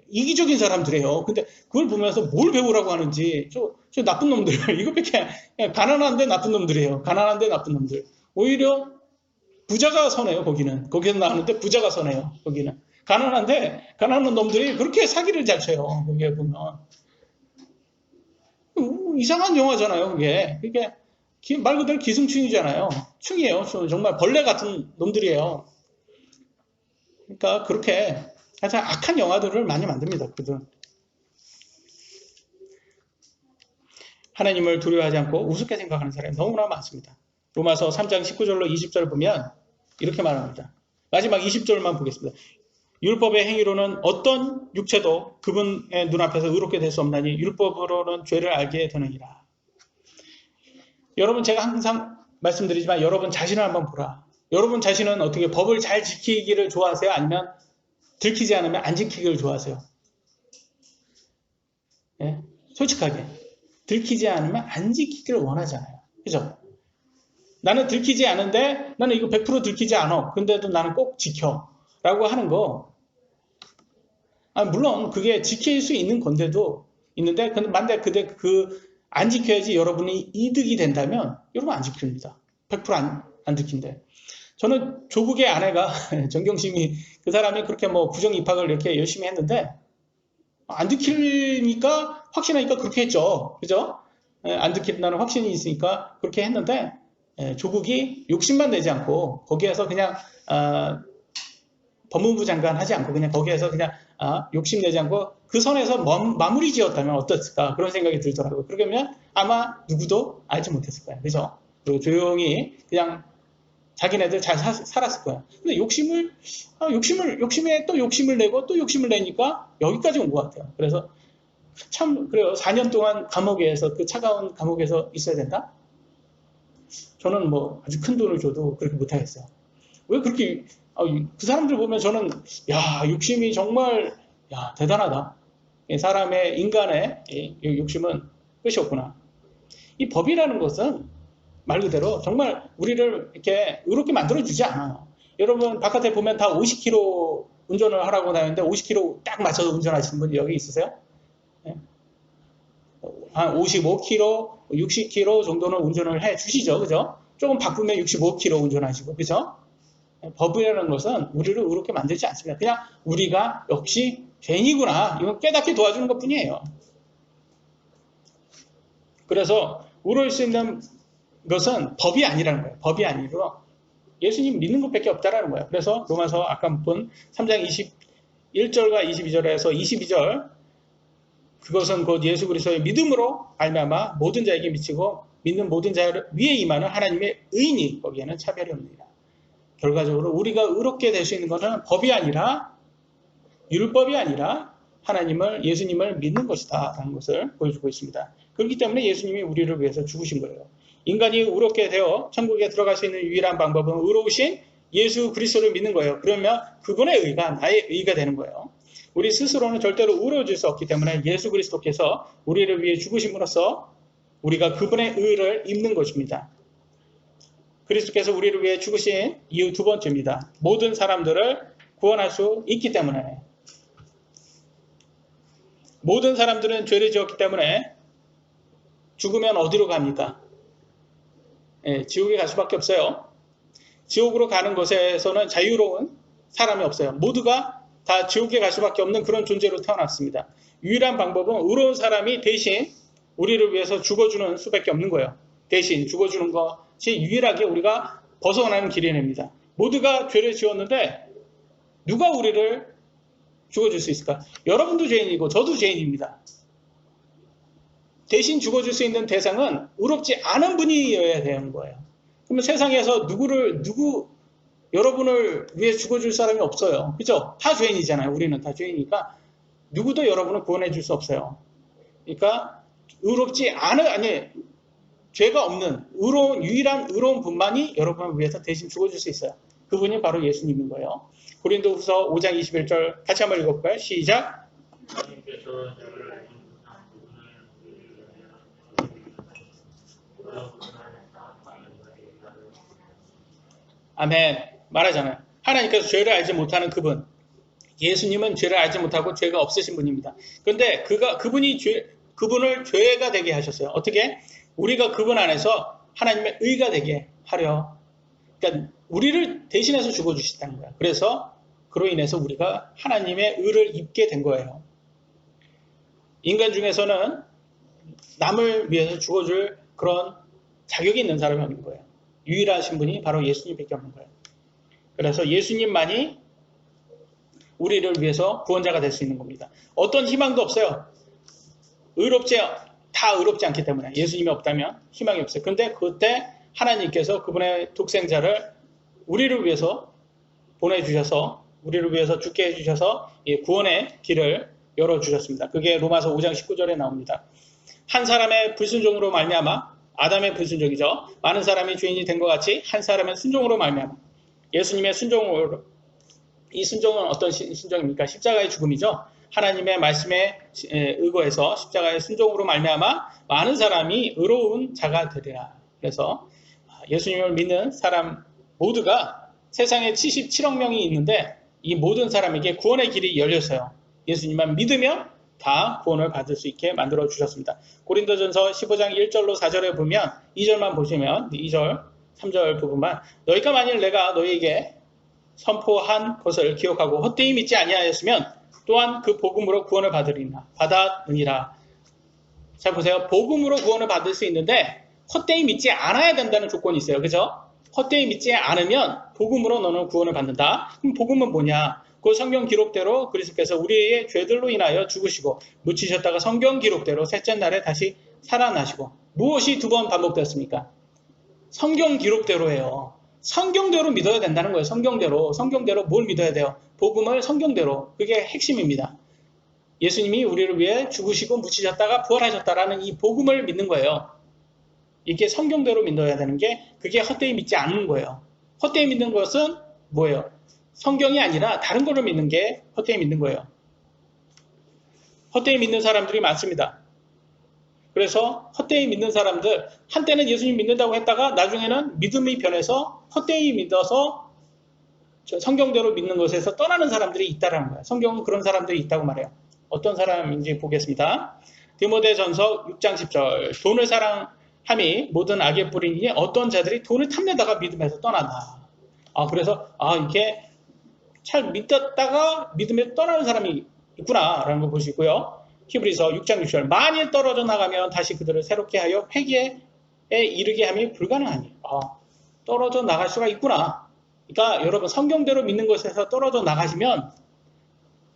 이기적인 사람들이에요. 근데 그걸 보면서 뭘 배우라고 하는지 저 나쁜 놈들 이것밖에 가난한데 나쁜 놈들이에요. 가난한데 나쁜 놈들. 오히려 부자가 선해요. 거기서 나오는데 부자가 선해요. 거기는 가난한데 가난한 놈들이 그렇게 사기를 잘 쳐요. 거기에 보면 이상한 영화잖아요. 그게 말 그대로 기생충이잖아요. 충이에요. 정말 벌레 같은 놈들이에요. 그러니까 그렇게 가장 악한 영화들을 많이 만듭니다. 그들. 하나님을 두려워하지 않고 우습게 생각하는 사람이 너무나 많습니다. 로마서 3장 19절로 20절 보면 이렇게 말합니다. 마지막 20절만 보겠습니다. 율법의 행위로는 어떤 육체도 그분의 눈앞에서 의롭게 될 수 없나니 율법으로는 죄를 알게 되느니라. 여러분 제가 항상 말씀드리지만 여러분 자신을 한번 보라. 여러분 자신은 어떻게 법을 잘 지키기를 좋아하세요? 아니면 들키지 않으면 안 지키기를 좋아하세요? 네? 솔직하게 들키지 않으면 안 지키기를 원하잖아요. 그죠? 나는 들키지 않은데 나는 이거 100% 들키지 않아. 근데도 나는 꼭 지켜 라고 하는 거 물론 그게 지킬 수 있는 건데도 있는데 만약에 안 지켜야지 여러분이 이득이 된다면 여러분 안 지킵니다. 100% 안 지킨대. 저는 조국의 아내가 정경심이 그 사람이 그렇게 뭐 부정 입학을 이렇게 열심히 했는데 안 지키니까 확신하니까 그렇게 했죠. 그죠? 안 지킨다는 확신이 있으니까 그렇게 했는데 조국이 욕심만 내지 않고 거기에서 그냥 법무부 장관 하지 않고 그냥 거기에서 그냥 욕심내지 않고 그 선에서 마무리 지었다면 어땠을까 그런 생각이 들더라고요. 그러면 아마 누구도 알지 못했을 거예요. 그죠? 그리고 조용히 그냥 자기네들 잘 살았을 거야. 근데 욕심에 또 욕심을 내고 또 욕심을 내니까 여기까지 온 것 같아요. 그래서 참 그래요. 4년 동안 감옥에서 그 차가운 감옥에서 있어야 된다? 저는 뭐 아주 큰 돈을 줘도 그렇게 못하겠어요. 왜 그렇게 그 사람들 보면 저는 욕심이 정말 대단하다. 사람의 인간의 욕심은 끝이 없구나. 이 법이라는 것은 말 그대로 정말 우리를 이렇게 의롭게 만들어주지 않아요. 여러분 바깥에 보면 다 50km 운전을 하라고 다니는데 50km 딱 맞춰서 운전하시는 분이 여기 있으세요? 한 55km, 60km 정도는 운전을 해 주시죠. 그죠? 조금 바꾸면 65km 운전하시고, 그죠? 법이라는 것은 우리를 의롭게 만들지 않습니다. 그냥 우리가 역시 죄인이구나. 이건 깨닫게 도와주는 것 뿐이에요. 그래서 의로울 수 있는 것은 법이 아니라는 거예요. 법이 아니고 예수님 믿는 것밖에 없다라는 거예요. 그래서 로마서 아까 본 3장 21절과 22절에서 22절 그것은 곧 예수 그리스도의 믿음으로 말미암아 모든 자에게 미치고 믿는 모든 자 위에 임하는 하나님의 의인이 거기에는 차별이 없느니라. 결과적으로 우리가 의롭게 될 수 있는 것은 법이 아니라 율법이 아니라 예수님을 믿는 것이다 라는 것을 보여주고 있습니다. 그렇기 때문에 예수님이 우리를 위해서 죽으신 거예요. 인간이 의롭게 되어 천국에 들어갈 수 있는 유일한 방법은 의로우신 예수 그리스도를 믿는 거예요. 그러면 그분의 의가 나의 의가 되는 거예요. 우리 스스로는 절대로 의로워질 수 없기 때문에 예수 그리스도께서 우리를 위해 죽으심으로써 우리가 그분의 의를 입는 것입니다. 그리스도께서 우리를 위해 죽으신 이유 두 번째입니다. 모든 사람들을 구원할 수 있기 때문에 모든 사람들은 죄를 지었기 때문에 죽으면 어디로 갑니까? 지옥에 갈 수밖에 없어요. 지옥으로 가는 곳에서는 자유로운 사람이 없어요. 모두가 다 지옥에 갈 수밖에 없는 그런 존재로 태어났습니다. 유일한 방법은 의로운 사람이 대신 우리를 위해서 죽어주는 수밖에 없는 거예요. 대신 죽어주는 것이 유일하게 우리가 벗어나는 길이랍니다. 모두가 죄를 지었는데 누가 우리를 죽어줄 수 있을까? 여러분도 죄인이고 저도 죄인입니다. 대신 죽어줄 수 있는 대상은 의롭지 않은 분이어야 되는 거예요. 그러면 세상에서 여러분을 위해 죽어줄 사람이 없어요. 그죠? 다 죄인이잖아요. 우리는 다 죄인이니까 누구도 여러분을 구원해 줄 수 없어요. 그러니까 죄가 없는 유일한 의로운 분만이 여러분을 위해서 대신 죽어줄 수 있어요. 그분이 바로 예수님인 거예요. 고린도후서 5장 21절 같이 한번 읽어볼까요? 시작. 아멘. 말하잖아요. 하나님께서 죄를 알지 못하는 그분. 예수님은 죄를 알지 못하고 죄가 없으신 분입니다. 그런데 그분을 죄가 되게 하셨어요. 어떻게? 우리가 그분 안에서 하나님의 의가 되게 하려. 그러니까 우리를 대신해서 죽어주시다는 거예요. 그래서 그로 인해서 우리가 하나님의 의를 입게 된 거예요. 인간 중에서는 남을 위해서 죽어줄 그런 자격이 있는 사람이 없는 거예요. 유일하신 분이 바로 예수님밖에 없는 거예요. 그래서 예수님만이 우리를 위해서 구원자가 될 수 있는 겁니다. 어떤 희망도 없어요. 다 의롭지 않기 때문에 예수님이 없다면 희망이 없어요. 근데 그때 하나님께서 그분의 독생자를 우리를 위해서 보내주셔서 우리를 위해서 죽게 해주셔서 구원의 길을 열어주셨습니다. 그게 로마서 5장 19절에 나옵니다. 한 사람의 불순종으로 말미암아 아담의 불순종이죠. 많은 사람이 죄인이 된 것 같이 한 사람의 순종으로 말미암아 예수님의 순종으로 이 순종은 어떤 순종입니까? 십자가의 죽음이죠. 하나님의 말씀에 의거해서 십자가의 순종으로 말미암아 많은 사람이 의로운 자가 되리라. 그래서 예수님을 믿는 사람 모두가 세상에 77억 명이 있는데 이 모든 사람에게 구원의 길이 열렸어요. 예수님만 믿으면 다 구원을 받을 수 있게 만들어 주셨습니다. 고린도전서 15장 1절로 4절에 보면 2절만 보시면 2절, 3절 부분만 너희가 만일 내가 너희에게 선포한 것을 기억하고 헛되이 믿지 아니하였으면 또한 그 복음으로 구원을 받았느니라. 자 보세요. 복음으로 구원을 받을 수 있는데 헛되이 믿지 않아야 된다는 조건이 있어요. 그죠? 헛되이 믿지 않으면 복음으로 너는 구원을 받는다. 그럼 복음은 뭐냐? 그 성경 기록대로 그리스도께서 우리의 죄들로 인하여 죽으시고 묻히셨다가 성경 기록대로 셋째 날에 다시 살아나시고 무엇이 두 번 반복되었습니까? 성경 기록대로예요. 성경대로 믿어야 된다는 거예요. 성경대로 뭘 믿어야 돼요? 복음을 성경대로. 그게 핵심입니다. 예수님이 우리를 위해 죽으시고 묻히셨다가 부활하셨다라는 이 복음을 믿는 거예요. 이게 성경대로 믿어야 되는 게 그게 헛되이 믿지 않는 거예요. 헛되이 믿는 것은 뭐예요? 성경이 아니라 다른 거를 믿는 게 헛되이 믿는 거예요. 헛되이 믿는 사람들이 많습니다. 그래서 헛되이 믿는 사람들, 한때는 예수님 믿는다고 했다가 나중에는 믿음이 변해서 헛되이 믿어서 성경대로 믿는 것에서 떠나는 사람들이 있다는 거예요. 성경은 그런 사람들이 있다고 말해요. 어떤 사람인지 보겠습니다. 디모데전서 6장 10절 돈을 사랑함이 모든 악의 뿌리니 어떤 자들이 돈을 탐내다가 믿음에서 떠난다. 그래서 이렇게 잘 믿었다가 믿음에 떠나는 사람이 있구나라는 걸 볼 수 있고요. 히브리서 6장 6절 만일 떨어져 나가면 다시 그들을 새롭게 하여 회개에 이르게 함이 불가능하니 떨어져 나갈 수가 있구나. 그러니까 여러분 성경대로 믿는 것에서 떨어져 나가시면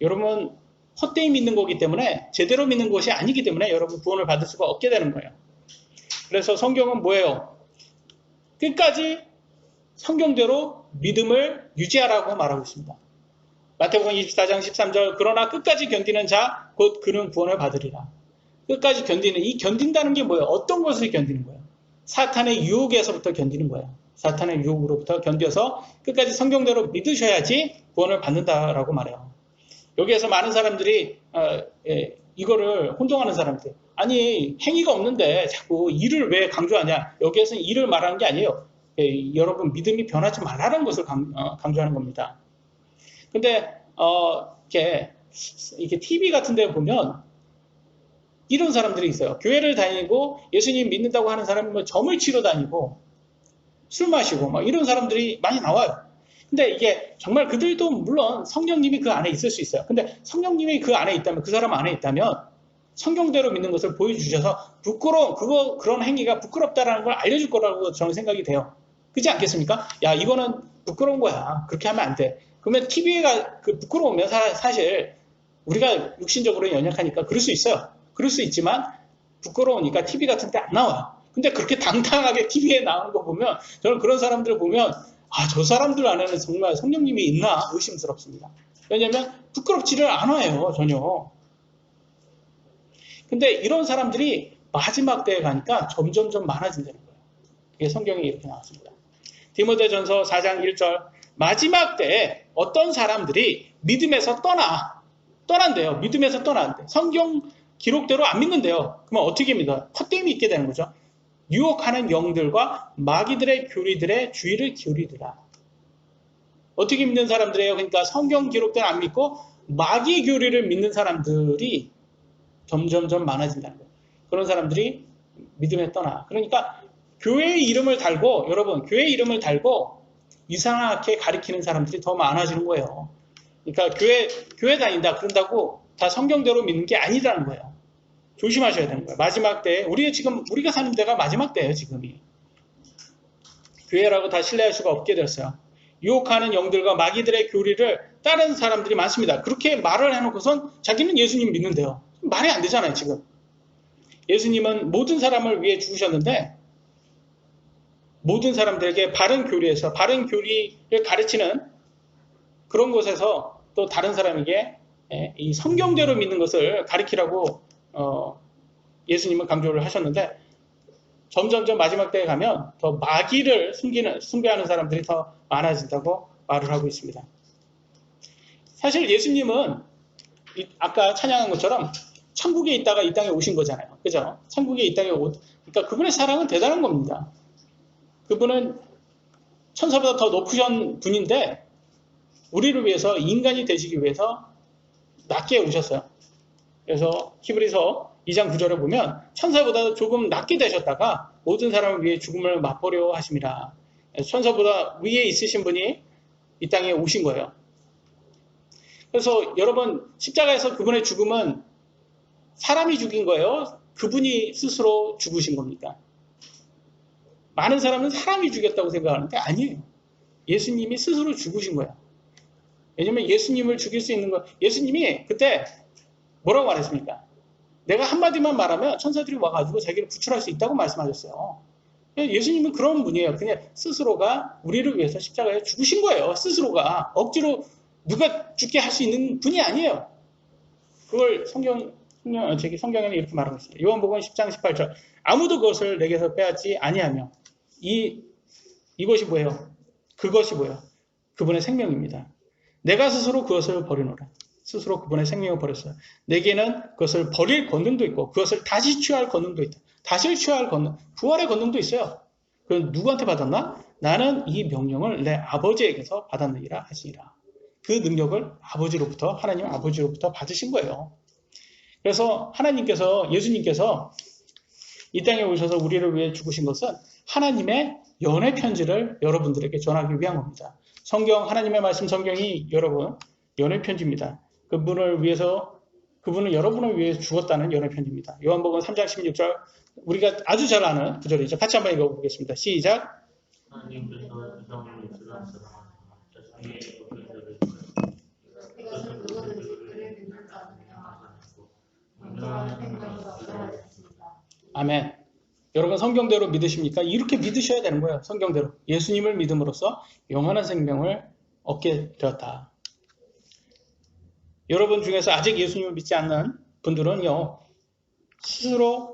여러분 헛되이 믿는 거기 때문에 제대로 믿는 것이 아니기 때문에 여러분 구원을 받을 수가 없게 되는 거예요. 그래서 성경은 뭐예요? 끝까지 성경대로 믿음을 유지하라고 말하고 있습니다. 마태복음 24장 13절 그러나 끝까지 견디는 자 곧 그는 구원을 받으리라. 끝까지 견디는 이 견딘다는 게 뭐예요? 어떤 것을 견디는 거예요? 사탄의 유혹에서부터 견디는 거예요. 사탄의 유혹으로부터 견뎌서 끝까지 성경대로 믿으셔야지 구원을 받는다라고 말해요. 여기에서 많은 사람들이 이거를 혼동하는 사람들 아니 행위가 없는데 자꾸 일을 왜 강조하냐. 여기에서는 일을 말하는 게 아니에요. 여러분 믿음이 변하지 말라는 것을 강조하는 겁니다. 근데 이렇게 TV 같은 데 보면 이런 사람들이 있어요. 교회를 다니고 예수님 믿는다고 하는 사람이 뭐 점을 치러 다니고 술 마시고 막 이런 사람들이 많이 나와요. 근데 이게 정말 그들도 물론 성령님이 그 안에 있을 수 있어요. 근데 성령님이 그 안에 있다면 그 사람 안에 있다면 성경대로 믿는 것을 보여주셔서 그런 행위가 부끄럽다라는 걸 알려줄 거라고 저는 생각이 돼요. 그렇지 않겠습니까? 야 이거는 부끄러운 거야. 그렇게 하면 안 돼. 그러면 TV가 부끄러우면 사실 우리가 육신적으로 연약하니까 그럴 수 있어요. 그럴 수 있지만 부끄러우니까 TV 같은 데 안 나와요. 근데 그렇게 당당하게 TV에 나오는 거 보면 저는 그런 사람들을 보면 저 사람들 안에는 정말 성령님이 있나 의심스럽습니다. 왜냐하면 부끄럽지를 않아요. 전혀. 근데 이런 사람들이 마지막 때에 가니까 점점점 많아진다는 거예요. 이게 성경에 이렇게 나왔습니다. 디모데전서 4장 1절 마지막 때에 어떤 사람들이 믿음에서 떠난대요. 믿음에서 떠나는데 성경 기록대로 안 믿는데요. 그러면 어떻게 믿어요? 헛되이 있게 되는 거죠. 유혹하는 영들과 마귀들의 교리들의 주의를 기울이더라. 어떻게 믿는 사람들이에요? 그러니까 성경 기록대로 안 믿고 마귀 교리를 믿는 사람들이 점점점 많아진다는 거예요. 그런 사람들이 믿음에 떠나. 그러니까 교회의 이름을 달고, 여러분, 교회의 이름을 달고 이상하게 가리키는 사람들이 더 많아지는 거예요. 그러니까 교회 다닌다 그런다고 다 성경대로 믿는 게 아니라는 거예요. 조심하셔야 되는 거예요. 마지막 때에 우리가 사는 데가 마지막 때예요. 지금이. 교회라고 다 신뢰할 수가 없게 됐어요. 유혹하는 영들과 마귀들의 교리를 따르는 사람들이 많습니다. 그렇게 말을 해놓고선 자기는 예수님 믿는데요. 말이 안 되잖아요. 지금. 예수님은 모든 사람을 위해 죽으셨는데 모든 사람들에게 바른 교리를 가르치는 그런 곳에서 또 다른 사람에게 이 성경대로 믿는 것을 가르치라고 예수님은 강조를 하셨는데 점점점 마지막 때에 가면 더 마귀를 숭배하는 사람들이 더 많아진다고 말을 하고 있습니다. 사실 예수님은 아까 찬양한 것처럼 천국에 있다가 이 땅에 오신 거잖아요. 그죠? 천국에 이 땅에 그러니까 그분의 사랑은 대단한 겁니다. 그분은 천사보다 더 높으신 분인데 우리를 위해서 인간이 되시기 위해서 낮게 오셨어요. 그래서 히브리서 2장 9절에 보면 천사보다 조금 낮게 되셨다가 모든 사람을 위해 죽음을 맛보려 하심이라. 천사보다 위에 있으신 분이 이 땅에 오신 거예요. 그래서 여러분 십자가에서 그분의 죽음은 사람이 죽인 거예요? 그분이 스스로 죽으신 겁니까? 많은 사람은 사람이 죽였다고 생각하는데 아니에요. 예수님이 스스로 죽으신 거예요. 왜냐면 예수님을 죽일 수 있는 거, 예수님이 그때 뭐라고 말했습니까? 내가 한마디만 말하면 천사들이 와가지고 자기를 구출할 수 있다고 말씀하셨어요. 예수님은 그런 분이에요. 그냥 스스로가 우리를 위해서 십자가에 죽으신 거예요. 스스로가 억지로 누가 죽게 할 수 있는 분이 아니에요. 그걸 성경에는 이렇게 말하고 있습니다. 요한복음 10장 18절. 아무도 그것을 내게서 빼앗지 아니하며 이것이 뭐예요? 그것이 뭐예요? 그분의 생명입니다. 내가 스스로 그것을 버리노라. 스스로 그분의 생명을 버렸어요. 내게는 그것을 버릴 권능도 있고 그것을 다시 취할 권능도 있다. 다시 취할 권능, 부활의 권능도 있어요. 그건 누구한테 받았나? 나는 이 명령을 내 아버지에게서 받았느니라 하시니라. 그 능력을 하나님 아버지로부터 받으신 거예요. 그래서 예수님께서 이 땅에 오셔서 우리를 위해 죽으신 것은 하나님의 연애 편지를 여러분들에게 전하기 위한 겁니다. 하나님의 말씀 성경이 여러분 연애 편지입니다. 그분은 여러분을 위해 죽었다는 연애 편지입니다. 요한복음 3장 16절 우리가 아주 잘 아는 구절이죠. 같이 한번 읽어보겠습니다. 시작. 하나님께서 세상을 위해서 아멘. 여러분 성경대로 믿으십니까? 이렇게 믿으셔야 되는 거예요. 성경대로. 예수님을 믿음으로써 영원한 생명을 얻게 되었다. 여러분 중에서 아직 예수님을 믿지 않는 분들은요.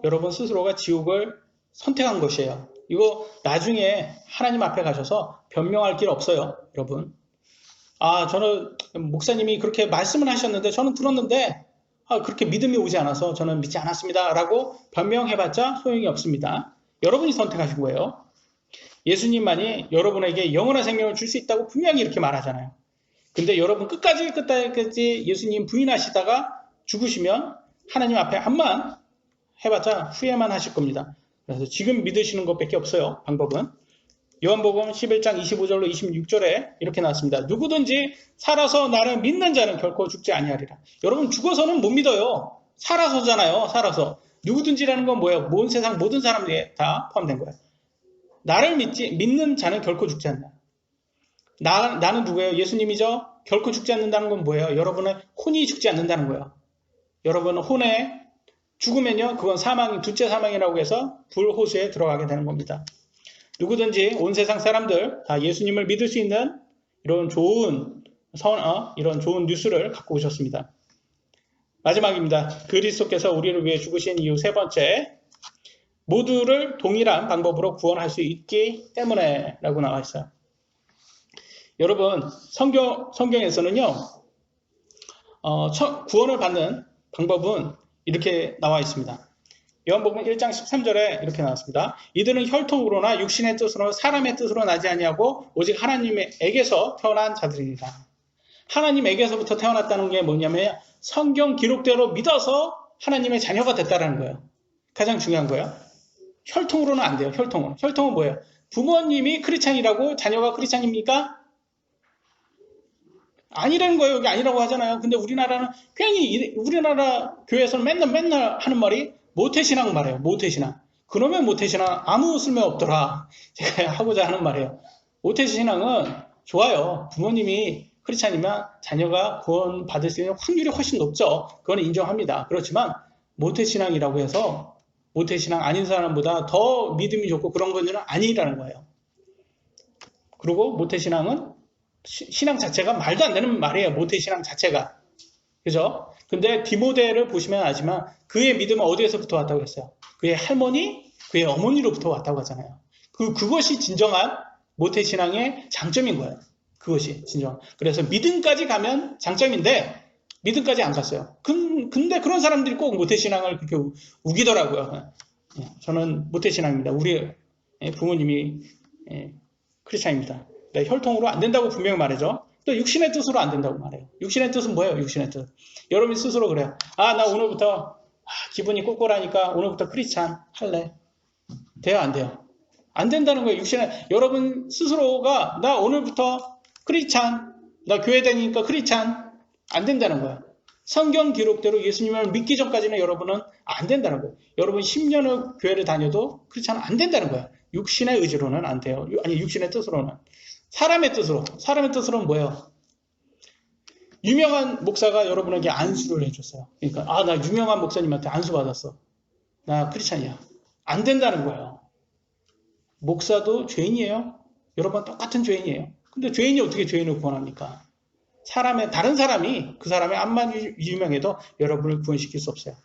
여러분 스스로가 지옥을 선택한 것이에요. 이거 나중에 하나님 앞에 가셔서 변명할 길 없어요. 여러분. 저는 목사님이 그렇게 말씀을 하셨는데 저는 들었는데 그렇게 믿음이 오지 않아서 저는 믿지 않았습니다. 라고 변명해봤자 소용이 없습니다. 여러분이 선택하신 거예요. 예수님만이 여러분에게 영원한 생명을 줄 수 있다고 분명히 이렇게 말하잖아요. 근데 여러분 끝까지 예수님 부인하시다가 죽으시면 하나님 앞에 한만 해봤자 후회만 하실 겁니다. 그래서 지금 믿으시는 것밖에 없어요. 방법은. 요한복음 11장 25절로 26절에 이렇게 나왔습니다. 누구든지 살아서 나를 믿는 자는 결코 죽지 아니하리라. 여러분 죽어서는 못 믿어요. 살아서잖아요. 살아서. 누구든지라는 건 뭐예요? 세상 모든 사람들이 다 포함된 거예요. 나를 믿는 자는 결코 죽지 않는다. 나는 누구예요? 예수님이죠? 결코 죽지 않는다는 건 뭐예요? 여러분의 혼이 죽지 않는다는 거예요. 여러분 혼에 죽으면요. 그건 둘째 사망이라고 해서 불호수에 들어가게 되는 겁니다. 누구든지 온 세상 사람들 다 예수님을 믿을 수 있는 이런 좋은 뉴스를 갖고 오셨습니다. 마지막입니다. 그리스도께서 우리를 위해 죽으신 이유 세 번째, 모두를 동일한 방법으로 구원할 수 있기 때문에 라고 나와 있어요. 여러분, 성경에서는요, 구원을 받는 방법은 이렇게 나와 있습니다. 요한복음 1장 13절에 이렇게 나왔습니다. 이들은 혈통으로나 육신의 뜻으로 사람의 뜻으로 나지 아니하고 오직 하나님에게서 태어난 자들입니다. 하나님에게서부터 태어났다는 게 뭐냐면 성경 기록대로 믿어서 하나님의 자녀가 됐다는 거예요. 가장 중요한 거예요. 혈통으로는 안 돼요. 혈통은 뭐예요? 부모님이 크리스찬이라고 자녀가 크리스찬입니까? 아니라는 거예요. 여기 아니라고 하잖아요. 근데 우리나라는 괜히 우리나라 교회에서는 맨날 하는 말이 모태신앙 말이에요. 모태신앙. 그러면 모태신앙 아무 쓸모 없더라. 제가 하고자 하는 말이에요. 모태신앙은 좋아요. 부모님이 크리스찬이면 자녀가 구원 받을 수 있는 확률이 훨씬 높죠. 그건 인정합니다. 그렇지만 모태신앙이라고 해서 모태신앙 아닌 사람보다 더 믿음이 좋고 그런 건 아니라는 거예요. 그리고 모태신앙은 신앙 자체가 말도 안 되는 말이에요. 모태신앙 자체가. 그죠? 근데 디모데를 보시면 알지만 그의 믿음은 어디에서부터 왔다고 했어요? 그의 할머니, 그의 어머니로부터 왔다고 하잖아요. 그것이 진정한 모태신앙의 장점인 거예요. 그것이 진정. 그래서 믿음까지 가면 장점인데 믿음까지 안 갔어요. 근데 그런 사람들이 꼭 모태신앙을 그렇게 우기더라고요. 저는 모태신앙입니다. 우리 부모님이 크리스찬입니다. 네, 혈통으로 안 된다고 분명히 말해줘. 또 육신의 뜻으로 안 된다고 말해요. 육신의 뜻은 뭐예요? 육신의 뜻. 여러분이 스스로 그래요. 나 오늘부터 기분이 꿉꿉하니까 오늘부터 크리스찬 할래. 돼요? 안 돼요? 안 된다는 거예요. 여러분 스스로가 나 오늘부터 크리스찬, 나 교회 다니니까 크리스찬 안 된다는 거예요. 성경 기록대로 예수님을 믿기 전까지는 여러분은 안 된다는 거예요. 여러분 10년을 교회를 다녀도 크리스찬 안 된다는 거예요. 육신의 의지로는 안 돼요. 아니 육신의 뜻으로는. 사람의 뜻으로는 뭐예요? 유명한 목사가 여러분에게 안수를 해줬어요. 그러니까 나 유명한 목사님한테 안수 받았어. 나 크리스찬이야. 안 된다는 거예요. 목사도 죄인이에요. 여러분 똑같은 죄인이에요. 근데 죄인이 어떻게 죄인을 구원합니까? 다른 사람이 그 사람의 암만 유명해도 여러분을 구원시킬 수 없어요.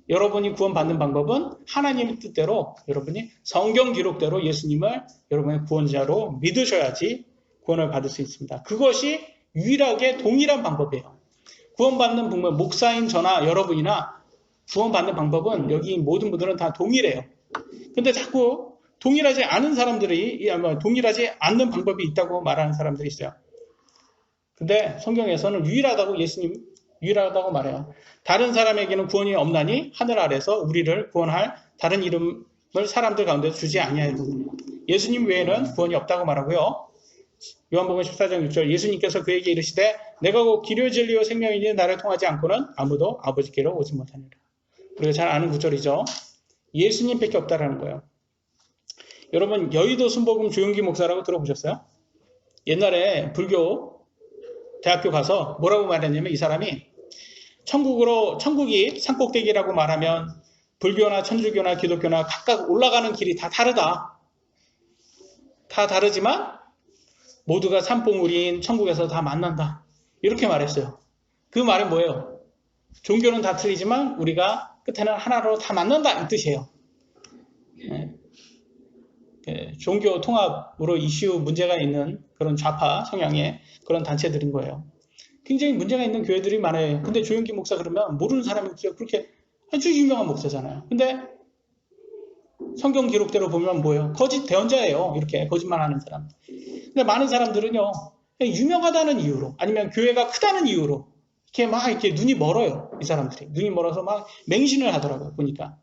여러분이 구원받는 방법은 하나님의 뜻대로 여러분이 성경 기록대로 예수님을 여러분의 구원자로 믿으셔야지 구원을 받을 수 있습니다. 그것이 유일하게 동일한 방법이에요. 구원받는 방법, 목사인 저나 여러분이나 구원받는 방법은 여기 모든 분들은 다 동일해요. 근데 자꾸 동일하지 않은 사람들이 동일하지 않는 방법이 있다고 말하는 사람들이 있어요. 근데 성경에서는 유일하다고 말해요. 다른 사람에게는 구원이 없나니 하늘 아래서 우리를 구원할 다른 이름을 사람들 가운데 주지 아니하였거든요. 예수님 외에는 구원이 없다고 말하고요. 요한복음 14장 6절 예수님께서 그에게 이르시되 내가 곧 길이요 진리요 생명이니 나를 통하지 않고는 아무도 아버지께로 오지 못하니라. 우리가 잘 아는 구절이죠. 예수님밖에 없다라는 거예요. 여러분 여의도 순복음 조용기 목사라고 들어보셨어요? 옛날에 불교 대학교 가서 뭐라고 말했냐면 이 사람이 천국이 산꼭대기라고 말하면 불교나 천주교나 기독교나 각각 올라가는 길이 다 다르다. 다 다르지만 모두가 산봉우리인 천국에서 다 만난다. 이렇게 말했어요. 그 말은 뭐예요? 종교는 다 틀리지만 우리가 끝에는 하나로 다 만난다 이 뜻이에요. 종교 통합으로 이슈 문제가 있는 그런 좌파 성향의 그런 단체들인 거예요. 굉장히 문제가 있는 교회들이 많아요. 근데 조용기 목사 그러면 모르는 사람이 없어요. 그렇게 아주 유명한 목사잖아요. 근데 성경 기록대로 보면 뭐예요? 거짓 대언자예요. 이렇게 거짓말하는 사람. 근데 많은 사람들은요, 유명하다는 이유로 아니면 교회가 크다는 이유로 이렇게 눈이 멀어요. 이 사람들이 눈이 멀어서 막 맹신을 하더라고요. 보니까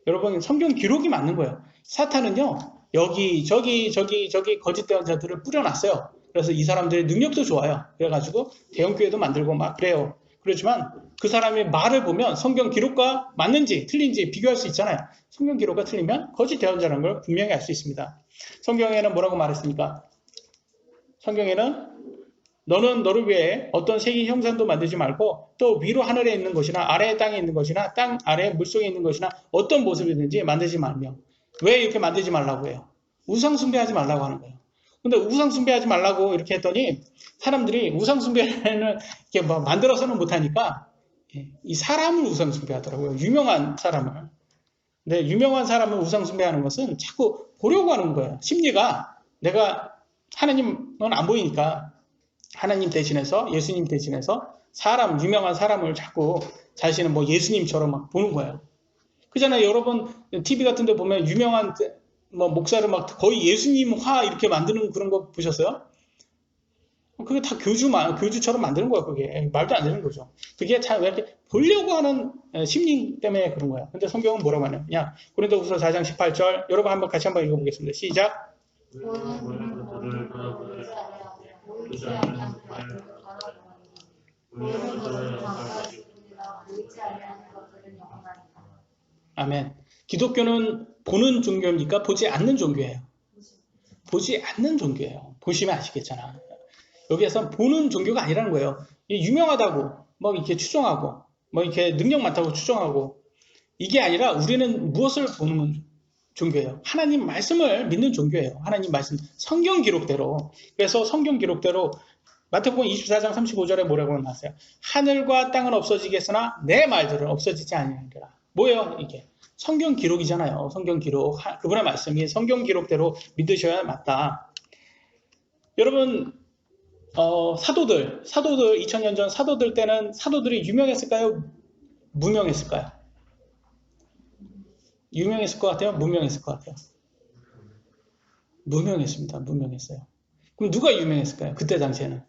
여러분 성경 기록이 맞는 거예요. 사탄은요 여기 저기 거짓 대언자들을 뿌려놨어요. 그래서 이 사람들의 능력도 좋아요. 그래가지고 대형교회도 만들고 막 그래요. 그렇지만 그 사람의 말을 보면 성경 기록과 맞는지 틀린지 비교할 수 있잖아요. 성경 기록과 틀리면 거짓 대언자라는 걸 분명히 알 수 있습니다. 성경에는 뭐라고 말했습니까? 성경에는 너는 너를 위해 어떤 색인 형상도 만들지 말고 또 위로 하늘에 있는 것이나 아래에 땅에 있는 것이나 땅 아래 물속에 있는 것이나 어떤 모습이든지 만들지 말며. 왜 이렇게 만들지 말라고 해요? 우상 숭배하지 말라고 하는 거예요. 근데 우상 숭배하지 말라고 이렇게 했더니 사람들이 우상 숭배는 이렇게 뭐 만들어서는 못하니까 이 사람을 우상 숭배하더라고요. 유명한 사람을. 근데 유명한 사람을 우상 숭배하는 것은 자꾸 보려고 하는 거예요. 심리가 내가 하나님은 안 보이니까 하나님 대신해서 예수님 대신해서 유명한 사람을 자꾸 자신은 뭐 예수님처럼 막 보는 거예요. 그잖아요. 여러분 TV 같은 데 보면 유명한 뭐 목사를 막 거의 예수님화 이렇게 만드는 그런 거 보셨어요? 그게 다 교주처럼 만드는 거야. 그게 말도 안 되는 거죠. 그게 참 왜 이렇게 보려고 하는 심리 때문에 그런 거야. 근데 성경은 뭐라고 하냐? 고린도후서 4장 18절 여러분 같이 한번 읽어보겠습니다. 시작. 아멘. 기독교는 보는 종교입니까? 보지 않는 종교예요. 보지 않는 종교예요. 보시면 아시겠잖아. 여기에서 보는 종교가 아니라는 거예요. 유명하다고 뭐 이렇게 추종하고 뭐 이렇게 능력 많다고 추종하고 이게 아니라 우리는 무엇을 보는 종교예요? 하나님 말씀을 믿는 종교예요. 하나님 말씀, 성경 기록대로. 그래서 성경 기록대로 마태복음 24장 35절에 뭐라고 나왔어요? 하늘과 땅은 없어지겠으나 내 말들은 없어지지 아니하리라. 뭐예요 이게? 성경 기록이잖아요. 성경 기록. 그분의 말씀이 성경 기록대로 믿으셔야 맞다. 여러분 사도들 2000년 전 사도들 때는 사도들이 유명했을까요? 무명했을까요? 유명했을 것 같아요? 무명했을 것 같아요? 무명했습니다. 무명했어요. 그럼 누가 유명했을까요? 그때 당시에는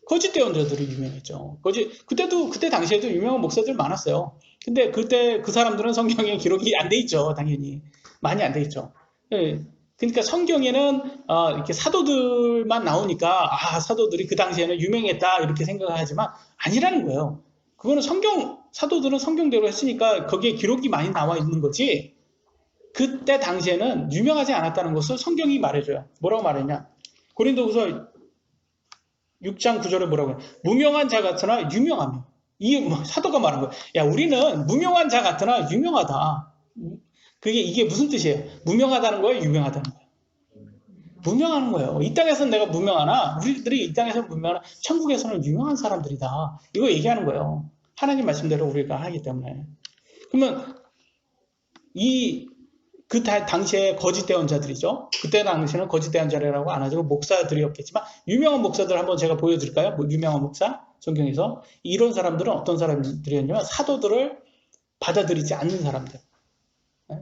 거짓 대언자들이 유명했죠. 그때 당시에도 유명한 목사들 많았어요. 근데 그때 그 사람들은 성경에 기록이 안 돼 있죠. 당연히 많이 안 돼 있죠. 네. 그러니까 성경에는 이렇게 사도들만 나오니까 사도들이 그 당시에는 유명했다 이렇게 생각하지만 아니라는 거예요. 그거는 사도들은 성경대로 했으니까 거기에 기록이 많이 나와 있는 거지 그때 당시에는 유명하지 않았다는 것을 성경이 말해줘요. 뭐라고 말했냐? 고린도후서 6장 9절에 뭐라고 해요? 무명한 자 같으나 유명하며 사도가 말한 거예요. 야 우리는 무명한 자 같으나 유명하다. 이게 무슨 뜻이에요? 무명하다는 거예요? 유명하다는 거예요? 무명하는 거예요. 이 땅에서는 내가 무명하나 우리들이 이 땅에서는 무명하나 천국에서는 유명한 사람들이다. 이거 얘기하는 거예요. 하나님 말씀대로 우리가 하기 때문에. 그러면 그 당시에 거짓 대언자들이죠. 그때 당시에는 거짓 대언자라고 안 하죠. 목사들이었겠지만 유명한 목사들 한번 제가 보여드릴까요? 유명한 목사 성경에서 이런 사람들은 어떤 사람들이었냐면 사도들을 받아들이지 않는 사람들.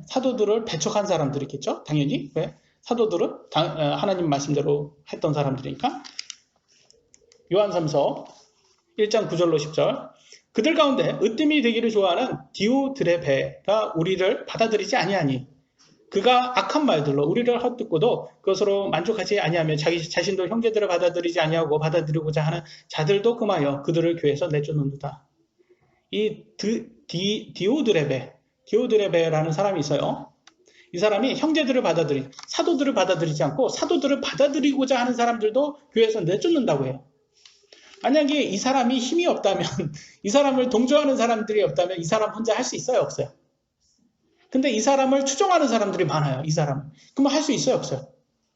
사도들을 배척한 사람들이겠죠. 당연히. 왜? 사도들은 하나님 말씀대로 했던 사람들이니까. 요한삼서 1장 9절로 10절. 그들 가운데 으뜸이 되기를 좋아하는 디오드레베가 우리를 받아들이지 아니하니 그가 악한 말들로 우리를 헛듣고도 그것으로 만족하지 아니하며 자기 자신도 형제들을 받아들이지 아니하고 받아들이고자 하는 자들도 금하여 그들을 교회에서 내쫓는다. 이 디오드레베라는 사람이 있어요. 이 사람이 형제들을 사도들을 받아들이지 않고 사도들을 받아들이고자 하는 사람들도 교회에서 내쫓는다고 해요. 만약에 이 사람이 힘이 없다면 이 사람을 동조하는 사람들이 없다면 이 사람 혼자 할 수 있어요? 없어요? 근데 이 사람을 추종하는 사람들이 많아요. 이 사람. 그러면 할 수 있어요? 없어요?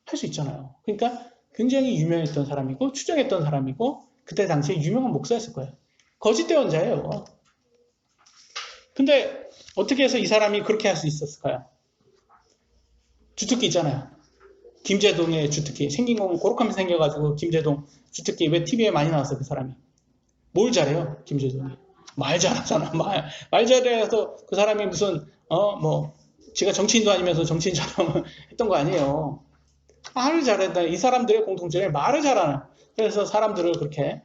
할 수 있잖아요. 그러니까 굉장히 유명했던 사람이고 추종했던 사람이고 그때 당시에 유명한 목사였을 거예요. 거짓 대언자예요. 근데 어떻게 해서 이 사람이 그렇게 할 수 있었을까요? 주특기 있잖아요. 김재동의 주특기. 생긴 건 고룩하게 생겨가지고 김재동 주특기 왜 TV에 많이 나왔어요? 그 사람이. 뭘 잘해요? 김재동이. 말 잘하잖아. 말 잘해서 그 사람이 무슨 지가 정치인도 아니면서 정치인처럼 했던 거 아니에요. 말을 잘한다. 이 사람들의 공통점이 말을 잘하는. 그래서 사람들을 그렇게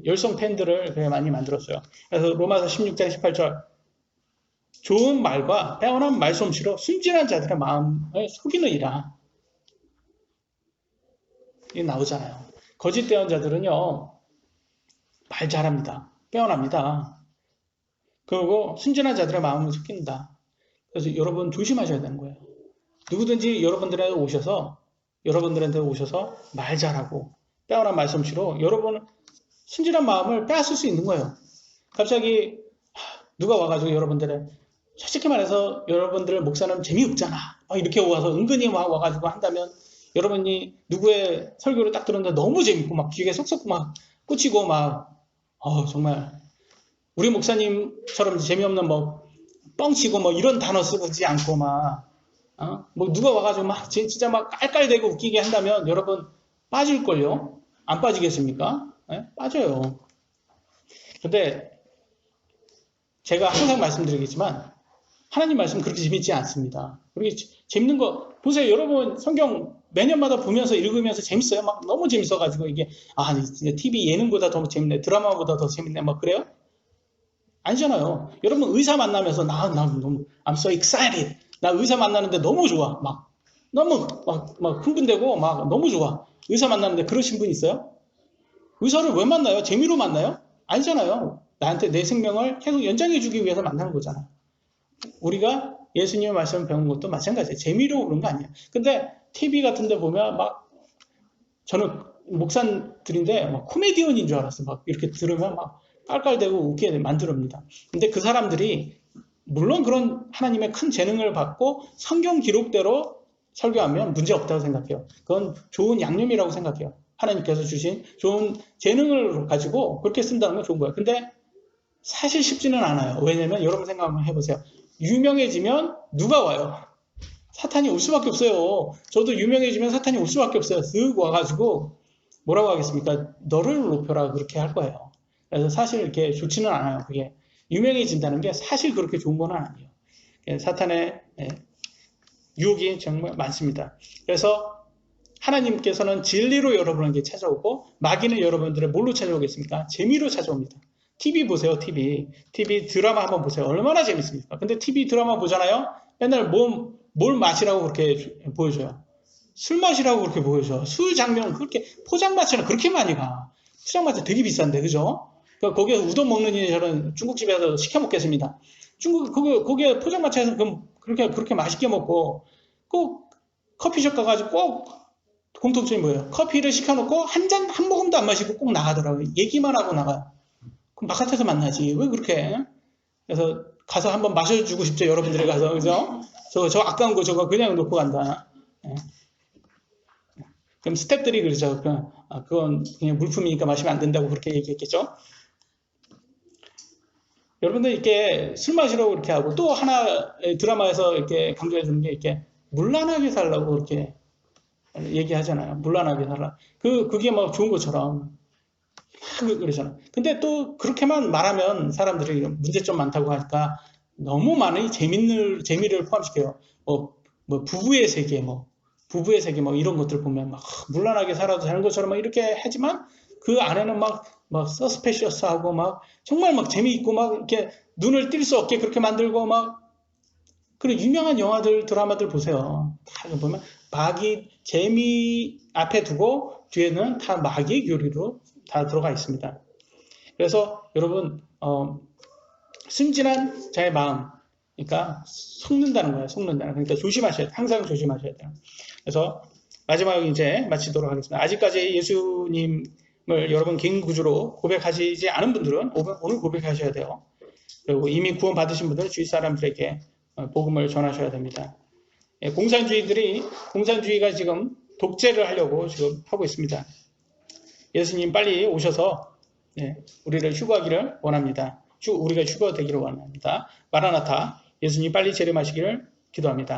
열성 팬들을 많이 만들었어요. 그래서 로마서 16장 18절 좋은 말과 빼어난 말솜씨로 순진한 자들의 마음을 속이느니라. 이게 나오잖아요. 거짓 대언자들은요. 말 잘합니다. 빼어납니다. 그리고 순진한 자들의 마음을 속인다. 그래서 여러분 조심하셔야 되는 거예요. 누구든지 여러분들한테 오셔서 말 잘하고 빼어난 말솜씨로 여러분 순진한 마음을 빼앗을 수 있는 거예요. 갑자기 누가 와가지고 여러분들의 솔직히 말해서 여러분들 목사는 재미없잖아. 이렇게 와서 은근히 막 와가지고 한다면 여러분이 누구의 설교를 딱 들었는데 너무 재밌고 막 귀에 쏙쏙 막 꽂히고 막 정말 우리 목사님처럼 재미없는 뻥치고 이런 단어 쓰지 않고 누가 와가지고 진짜 막 깔깔대고 웃기게 한다면 여러분 빠질걸요? 안 빠지겠습니까? 네? 빠져요. 근데 제가 항상 말씀드리겠지만 하나님 말씀 그렇게 재밌지 않습니다. 그렇게 재밌는 거 보세요. 여러분 성경 매년마다 보면서 읽으면서 재밌어요. 막 너무 재밌어가지고 이게 TV 예능보다 더 재밌네, 드라마보다 더 재밌네, 막 그래요? 아니잖아요. 여러분 의사 만나면서 나 너무 I'm so excited. 나 의사 만나는데 너무 좋아. 막 너무 막 흥분되고 막 너무 좋아. 의사 만나는데 그러신 분 있어요? 의사를 왜 만나요? 재미로 만나요? 아니잖아요. 나한테 내 생명을 계속 연장해 주기 위해서 만나는 거잖아요. 우리가 예수님의 말씀을 배운 것도 마찬가지예요. 재미로 그런 거 아니에요. 근데 TV 같은 데 보면 막 저는 목사들인데 막 코미디언인 줄 알았어요. 막 이렇게 들으면 막 깔깔대고 웃게 만듭니다. 근데 그 사람들이 물론 그런 하나님의 큰 재능을 받고 성경 기록대로 설교하면 문제 없다고 생각해요. 그건 좋은 양념이라고 생각해요. 하나님께서 주신 좋은 재능을 가지고 그렇게 쓴다는 건 좋은 거예요. 근데 사실 쉽지는 않아요. 왜냐면 여러분 생각 한번 해보세요. 유명해지면 누가 와요? 사탄이 올 수밖에 없어요. 저도 유명해지면 사탄이 올 수밖에 없어요. 쓱 와가지고 뭐라고 하겠습니까? 너를 높여라 그렇게 할 거예요. 그래서 사실 이렇게 좋지는 않아요. 그게 유명해진다는 게 사실 그렇게 좋은 건 아니에요. 사탄의 유혹이 정말 많습니다. 그래서 하나님께서는 진리로 여러분에게 찾아오고 마귀는 여러분들의 뭘로 찾아오겠습니까? 재미로 찾아옵니다. TV 보세요. TV 드라마 한번 보세요. 얼마나 재밌습니까? 근데 TV 드라마 보잖아요. 맨날 뭘 마시라고 그렇게 보여줘요. 술 마시라고 그렇게 보여줘. 술 장면 그렇게 포장마차는 그렇게 많이 가. 포장마차 되게 비싼데 그죠? 그러니까 거기에 우동 먹느니 저는 중국집에서 시켜 먹겠습니다. 거기에 포장마차에서 그렇게 맛있게 먹고 꼭 커피숍 가가지고 꼭 공통점이 뭐예요? 커피를 시켜놓고 한 모금도 안 마시고 꼭 나가더라고요. 얘기만 하고 나가요. 그럼 바깥에서 만나지. 왜 그렇게? 그래서 가서 한번 마셔주고 싶죠. 여러분들이 가서. 그죠? 저 아까운 거 저거 그냥 놓고 간다. 예. 그럼 스태프들이 그러죠. 그건 그냥 물품이니까 마시면 안 된다고 그렇게 얘기했겠죠. 여러분들 이렇게 술 마시라고 그렇게 하고 또 하나 드라마에서 이렇게 강조해 주는 게 이렇게 물란하게 살라고 그렇게 얘기하잖아요. 물란하게 살라. 그게 막 좋은 것처럼 막 그러잖아요. 근데 또 그렇게만 말하면 사람들이 문제점 많다고 하니까 너무 많은 재미를 포함시켜요. 부부의 세계 이런 것들 보면 막 물란하게 살아도 되는 것처럼 막 이렇게 하지만 그 안에는 막 서스페셔스하고 막 정말 막 재미있고 막 이렇게 눈을 뗄 수 없게 그렇게 만들고 막 그런 유명한 영화들 드라마들 보세요. 다 보면 마귀 재미 앞에 두고 뒤에는 다 마귀의 교리로 다 들어가 있습니다. 그래서 여러분 순진한 자의 마음 그러니까 속는다는 거예요. 그러니까 조심하셔야 돼요. 항상 조심하셔야 돼요. 그래서 마지막으로 이제 마치도록 하겠습니다. 아직까지 예수님을 여러분 개인 구주로 고백하시지 않은 분들은 오늘 고백하셔야 돼요. 그리고 이미 구원 받으신 분들은 주위 사람들에게 복음을 전하셔야 됩니다. 공산주의가 지금 독재를 하려고 지금 하고 있습니다. 예수님 빨리 오셔서 우리를 휴거하기를 원합니다. 우리가 휴거되기를 원합니다. 마라나타 예수님 빨리 재림하시기를 기도합니다.